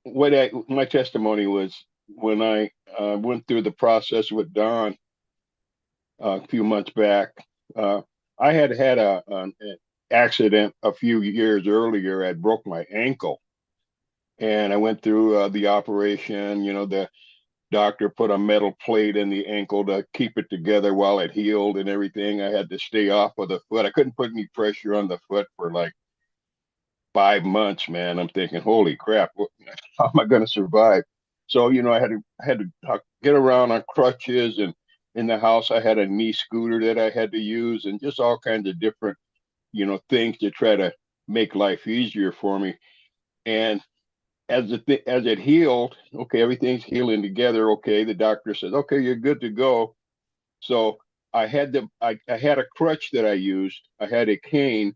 S5: my testimony was when I went through the process with Donn a few months back. I had accident a few years earlier. I broke my ankle, and I went through the operation. You know, the doctor put a metal plate in the ankle to keep it together while it healed and everything. I had to stay off of the foot. I couldn't put any pressure on the foot for like 5 months, man. I'm thinking, holy crap, how am I going to survive? So, you know, I had to get around on crutches, and in the house I had a knee scooter that I had to use, and just all kinds of different, you know, things to try to make life easier for me. And as it healed, okay, everything's healing together. Okay, the doctor says, okay, you're good to go. So I had a crutch that I used. I had a cane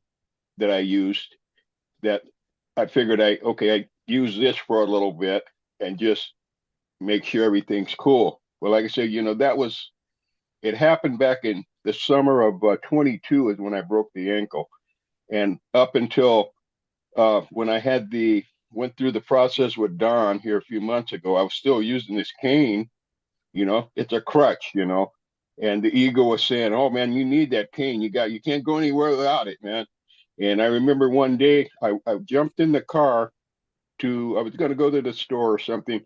S5: that I used that I figured I use this for a little bit and just make sure everything's cool. Well, like I said, you know, it happened back in the summer of 22 is when I broke the ankle. And up until when I went through the process with Donn here a few months ago, I was still using this cane. You know, it's a crutch, you know. And the ego was saying, "Oh man, you need that cane. You can't go anywhere without it, man." And I remember one day I jumped in the car I was going to go to the store or something,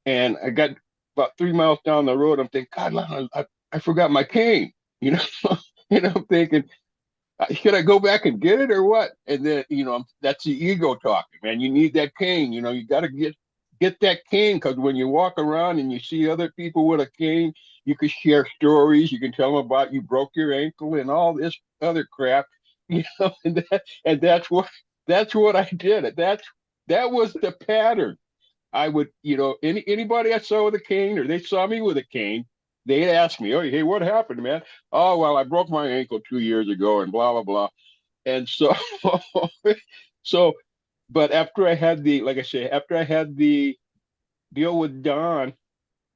S5: and I got about 3 miles down the road. I'm thinking, God, I forgot my cane, you know, and I'm thinking, should I go back and get it or what? And then, you know, that's the ego talking, man. You need that cane. You know, you got to get that cane, because when you walk around and you see other people with a cane, you can share stories. You can tell them about you broke your ankle and all this other crap, you know. And that's what I did. That was the pattern. I would, you know, anybody I saw with a cane or they saw me with a cane, they'd ask me, "Oh, hey, what happened, man?" "Oh, well, I broke my ankle 2 years ago," and blah blah blah. And so, so, but like I say, after I had the deal with Donn,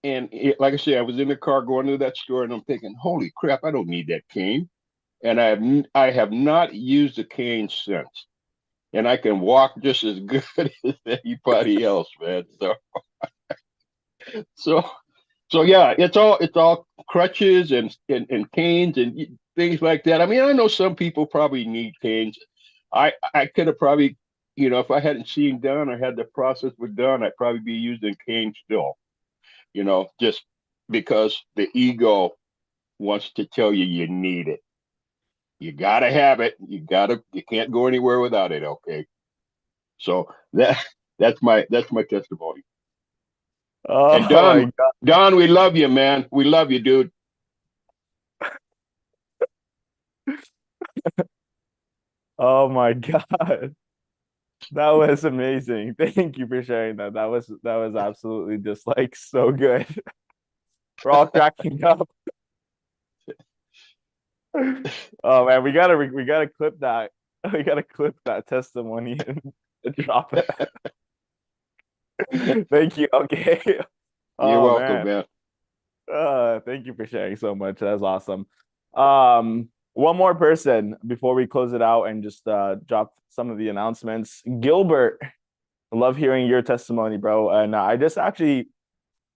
S5: and like I say, I was in the car going to that store, and I'm thinking, "Holy crap, I don't need that cane," and I have not used the cane since, and I can walk just as good as anybody else, man. So So yeah, it's all crutches and canes and things like that. I mean, I know some people probably need canes. I could have probably, you know, if I hadn't seen Donn or had the process with Donn, I'd probably be using cane still. You know, just because the ego wants to tell you you need it. You gotta have it. You can't go anywhere without it. Okay. So that's my testimony.
S2: Oh
S5: And
S2: my God.
S5: Donn, we love you, man. We love you, dude.
S2: Oh my God. That was amazing. Thank you for sharing that. That was absolutely just like so good. We're all cracking up. Oh man, we gotta clip that. We gotta clip that testimony and drop it. Thank you. Okay.
S5: You're
S2: Oh
S5: welcome,
S2: man.
S5: man.
S2: Thank you for sharing so much. That's awesome. One more person before we close it out and just drop some of the announcements. Gilbert, I love hearing your testimony, bro. And I just actually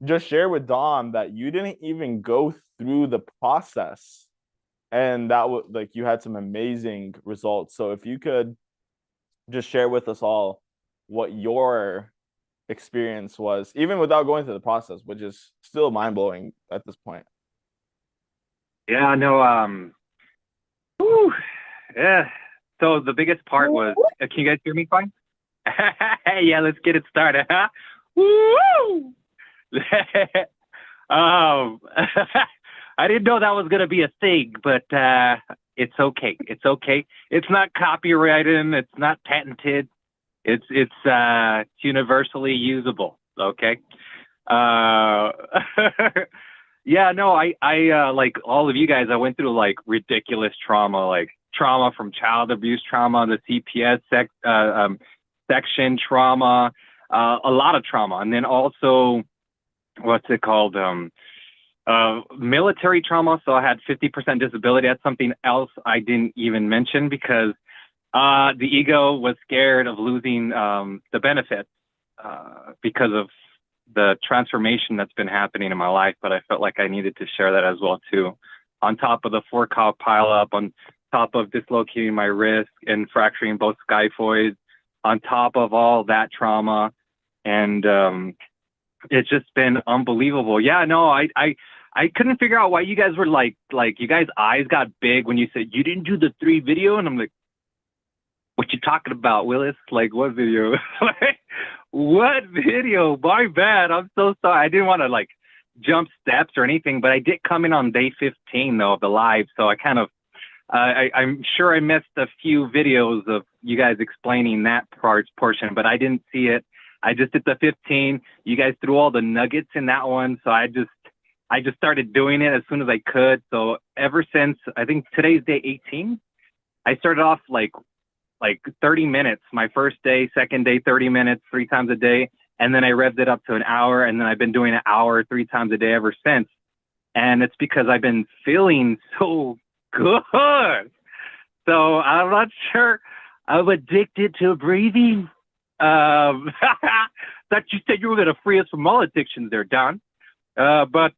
S2: just shared with Donn that you didn't even go through the process, and that was like you had some amazing results. So if you could just share with us all what your experience was, even without going through the process, which is still mind blowing at this point.
S6: Yeah, no, whew, yeah. So the biggest part was, can you guys hear me fine? Yeah, let's get it started, huh? Woo! um, I didn't know that was gonna be a thing, but it's okay. It's okay. It's not copyrighted. It's not patented. It's universally usable. Okay. Uh, yeah, no, I like all of you guys, I went through like ridiculous trauma, like trauma from child abuse trauma, the CPS section trauma, a lot of trauma. And then also, what's it called? Military trauma. So I had 50% disability. That's something else I didn't even mention because the ego was scared of losing the benefits because of the transformation that's been happening in my life, but I felt like I needed to share that as well too. On top of the 4-cow pile up, on top of dislocating my wrist and fracturing both scaphoids, on top of all that trauma. And it's just been unbelievable. Yeah, no, I couldn't figure out why you guys were like you guys' eyes got big when you said you didn't do the 3 video. And I'm like, what you talking about, Willis? Like, what video? Like, what video? My bad. I'm so sorry. I didn't want to like jump steps or anything, but I did come in on day 15 though of the live. So I kind of, I'm sure I missed a few videos of you guys explaining that portion, but I didn't see it. I just did the 15. You guys threw all the nuggets in that one. So I just started doing it as soon as I could. So ever since, I think today's day 18, I started off like 30 minutes, my first day, second day, 30 minutes, 3 times a day. And then I revved it up to an hour. And then I've been doing an hour 3 times a day ever since. And it's because I've been feeling so good. So I'm not sure I'm addicted to breathing. Thought you said you were going to free us from all addictions there, Don. But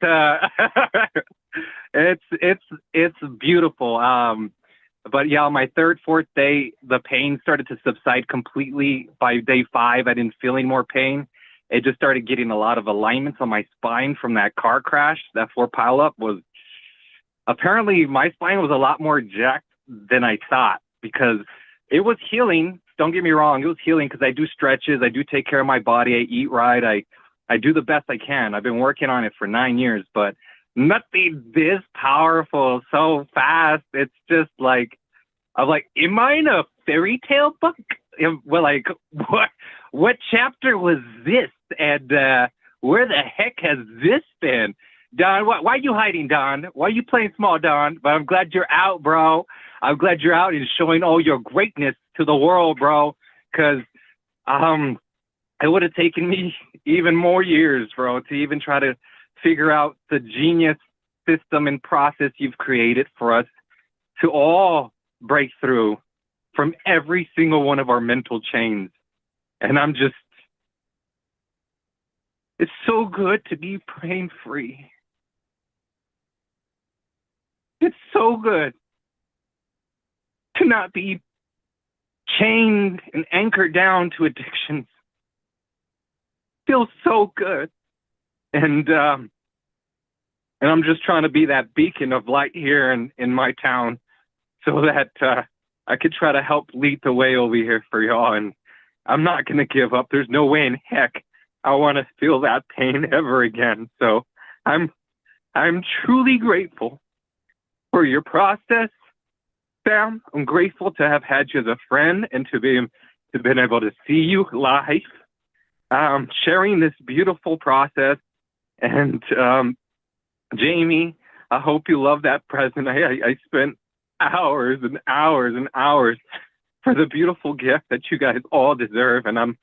S6: it's beautiful. But yeah, on my 3rd, 4th day, the pain started to subside completely. By day 5, I didn't feel any more pain. It just started getting a lot of alignments on my spine from that car crash. That 4 pileup was, apparently my spine was a lot more jacked than I thought, because it was healing. Don't get me wrong. It was healing because I do stretches. I do take care of my body. I eat right. I do the best I can. I've been working on it for 9 years, but nothing this powerful so fast. It's just like, I'm like, am I in a fairy tale book? Well, like, what chapter was this? And where the heck has this been? Don, why are you hiding, Don? Why are you playing small, Don? But I'm glad you're out, bro. I'm glad you're out and showing all your greatness to the world, bro. Because it would have taken me even more years, bro, to even try to figure out the genius system and process you've created for us to all break through from every single one of our mental chains. And it's so good to be pain free. It's so good to not be chained and anchored down to addictions. Feels so good. And I'm just trying to be that beacon of light here in my town, so that I could try to help lead the way over here for y'all. And I'm not going to give up. There's no way in heck I want to feel that pain ever again. So I'm truly grateful for your process, Sam. I'm grateful to have had you as a friend and to been able to see you live, sharing this beautiful process. And Jamie, I hope you love that present. I spent hours and hours and hours for the beautiful gift that you guys all deserve, and I'm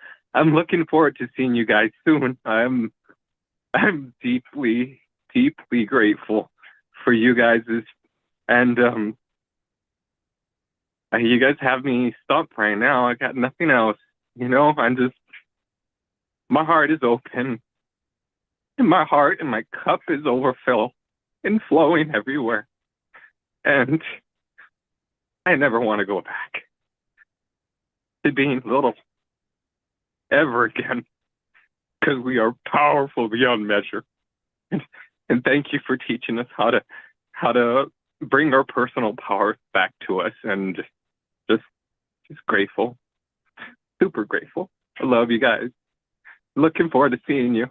S6: looking forward to seeing you guys soon. I'm deeply, deeply grateful for you guys, and you guys have me stumped right now. I got nothing else, my heart is open, and my heart and my cup is overfilled and flowing everywhere, and I never want to go back to being little ever again, because we are powerful beyond measure. And thank you for teaching us how to bring our personal power back to us, and just grateful, super grateful. I love you guys. Looking forward to seeing you.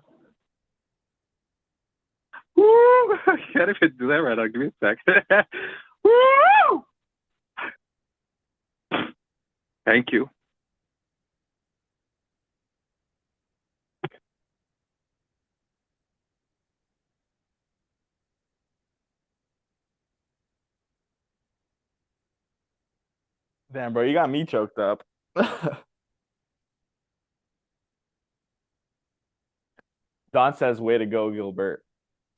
S6: Woo! I can't even do that right now. Give me a sec. Woo! Thank you.
S2: Damn, bro, you got me choked up. Don says, way to go, Gilbert.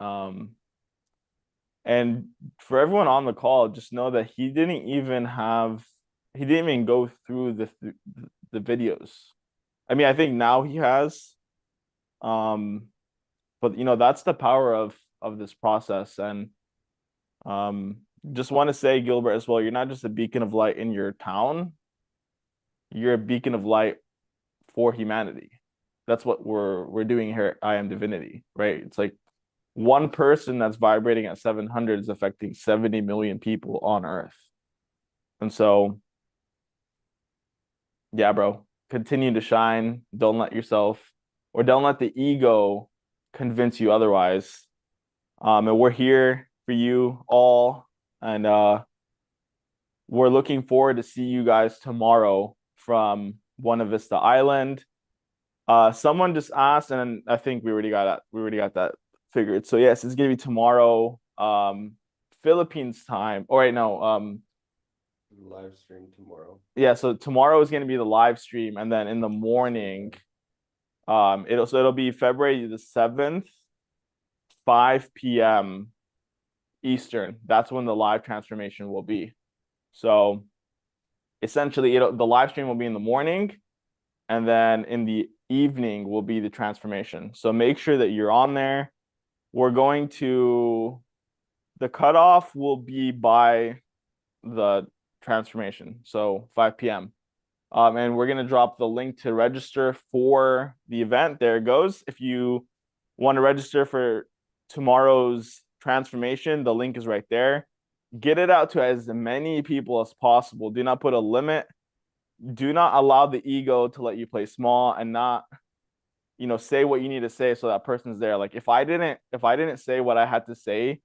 S2: And for everyone on the call, just know that he didn't even go through the videos. I mean, I think now he has. But that's the power of this process. And just want to say, Gilbert, as well, you're not just a beacon of light in your town, you're a beacon of light for humanity. That's what we're doing here at IAMDIVINITY, right? It's like one person that's vibrating at 700 is affecting 70 million people on Earth. And so, yeah, bro, continue to shine. Don't let yourself, or don't let the ego convince you otherwise. And we're here for you all. And we're looking forward to see you guys tomorrow from Buena Vista Island. Someone just asked, and I think we already got that figured. So yes, it's gonna be tomorrow, Philippines time. All right, no,
S4: Live stream tomorrow.
S2: yeah, so tomorrow is gonna be the live stream, and then in the morning, it'll be February the 7th, 5 p.m. Eastern. That's when the live transformation will be. So essentially, the live stream will be in the morning, and then in the evening will be the transformation. So make sure that you're on there. We're going to, the cutoff will be by the transformation, so 5 p.m. And we're going to drop the link to register for the event. There it goes. If you want to register for tomorrow's transformation, the link is right there. Get it out to as many people as possible. Do not put a limit. Do not allow the ego to let you play small and not, say what you need to say so that person's there. Like if I didn't say what I had to say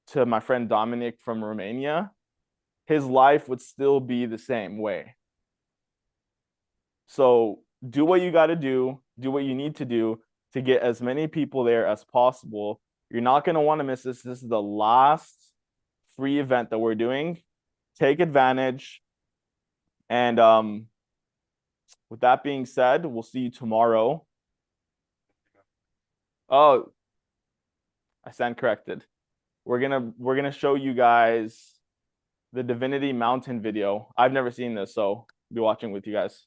S2: to my friend Dominic from Romania, his life would still be the same way. So do what you got to do what you need to do to get as many people there as possible. You're not going to want to miss this. This is the last free event that we're doing. Take advantage. And with that being said, we'll see you tomorrow. Oh, I stand corrected. We're gonna show you guys the Divinity Mountain video. I've never seen this, so I'll be watching with you guys.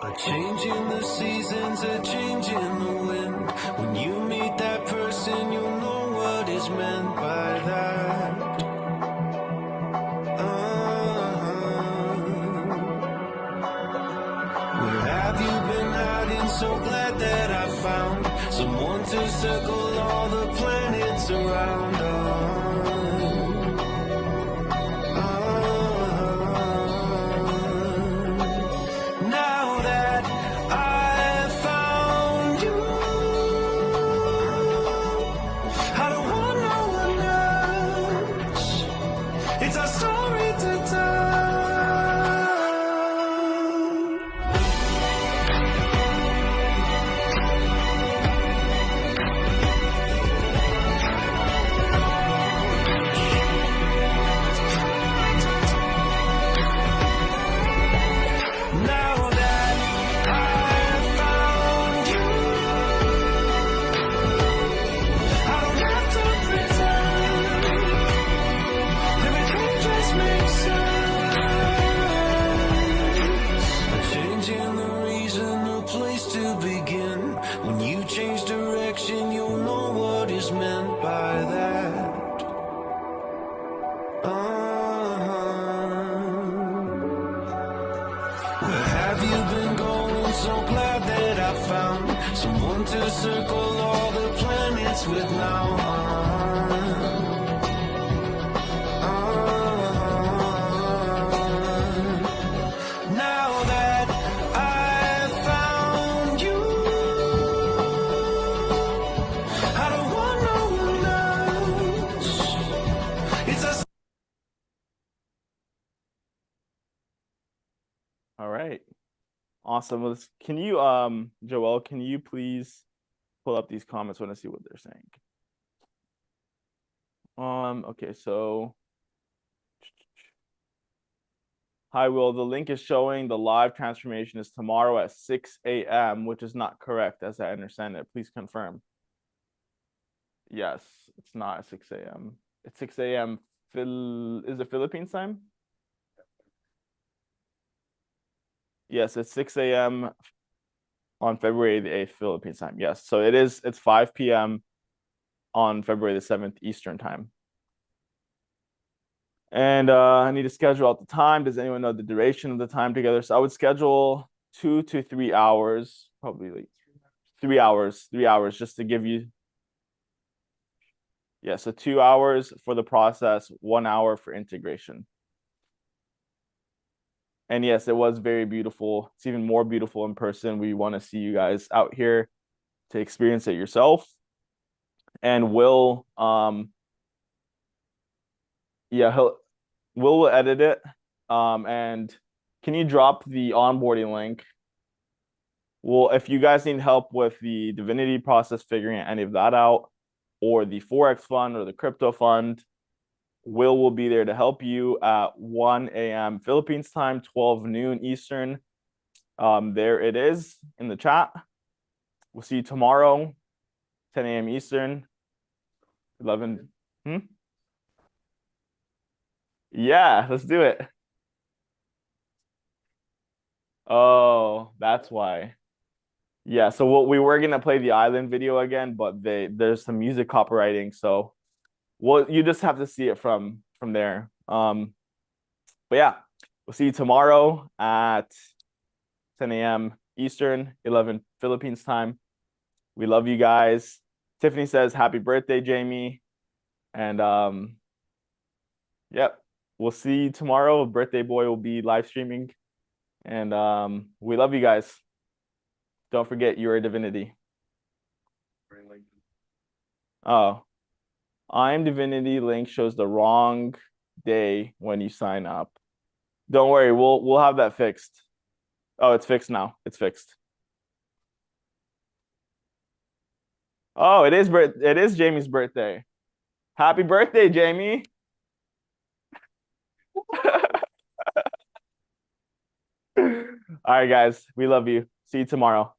S7: A change in the seasons, a change in the wind. When you meet that person, you'll know what is meant by that. Where have you been hiding? So glad that I found someone to circle all the planets around. Now that I found you, I don't want no one else. It's our story to tell. Now that I found you, I don't have to pretend. Everything just makes sense. A change in the reason, a place to begin. When you change direction, you'll know what is meant by that. Where have you been going? So glad that I found someone to circle all the planets with now. Now that I found you, I don't want no one else. It's a
S2: All right. Awesome. Can you, Joel, can you please pull up these comments? I want to see what they're saying. Okay, so Hi, Will. The link is showing the live transformation is tomorrow at 6 a.m., which is not correct, as I understand it. Please confirm. Yes, it's not at 6 a.m. It's 6 a.m. Is it Philippines time? Yes, it's 6 a.m. on February the 8th, Philippines time. Yes, so it's 5 p.m. on February the 7th, Eastern time. And I need to schedule out the time. Does anyone know the duration of the time together? So I would schedule 2 to 3 hours, probably like 3 hours, just to give you. Yeah, so 2 hours for the process, 1 hour for integration. And yes, it was very beautiful. It's even more beautiful in person. We want to see you guys out here to experience it yourself. And Will, yeah, Will will edit it. And can you drop the onboarding link? Well, if you guys need help with the Divinity process, figuring any of that out, or the Forex fund or the crypto fund, Will be there to help you at 1 a.m. Philippines time, 12 noon Eastern. There it is in the chat. We'll see you tomorrow, 10 a.m. Eastern, 11. Yeah, let's do it. Oh, that's why. Yeah, so we were gonna play the island video again, but there's some music copywriting, so you just have to see it from there. But yeah, we'll see you tomorrow at 10 a.m. Eastern, 11 Philippines time. We love you guys. Tiffany says happy birthday, Jamie. And yep, we'll see you tomorrow. Birthday boy will be live streaming. And we love you guys. Don't forget you're a divinity. Oh, IAMDIVINITY link shows the wrong day when you sign up. Don't worry, we'll have that fixed. Oh, it's fixed now. It's fixed. Oh, it is Jamie's birthday. Happy birthday, Jamie. All right, guys. We love you. See you tomorrow.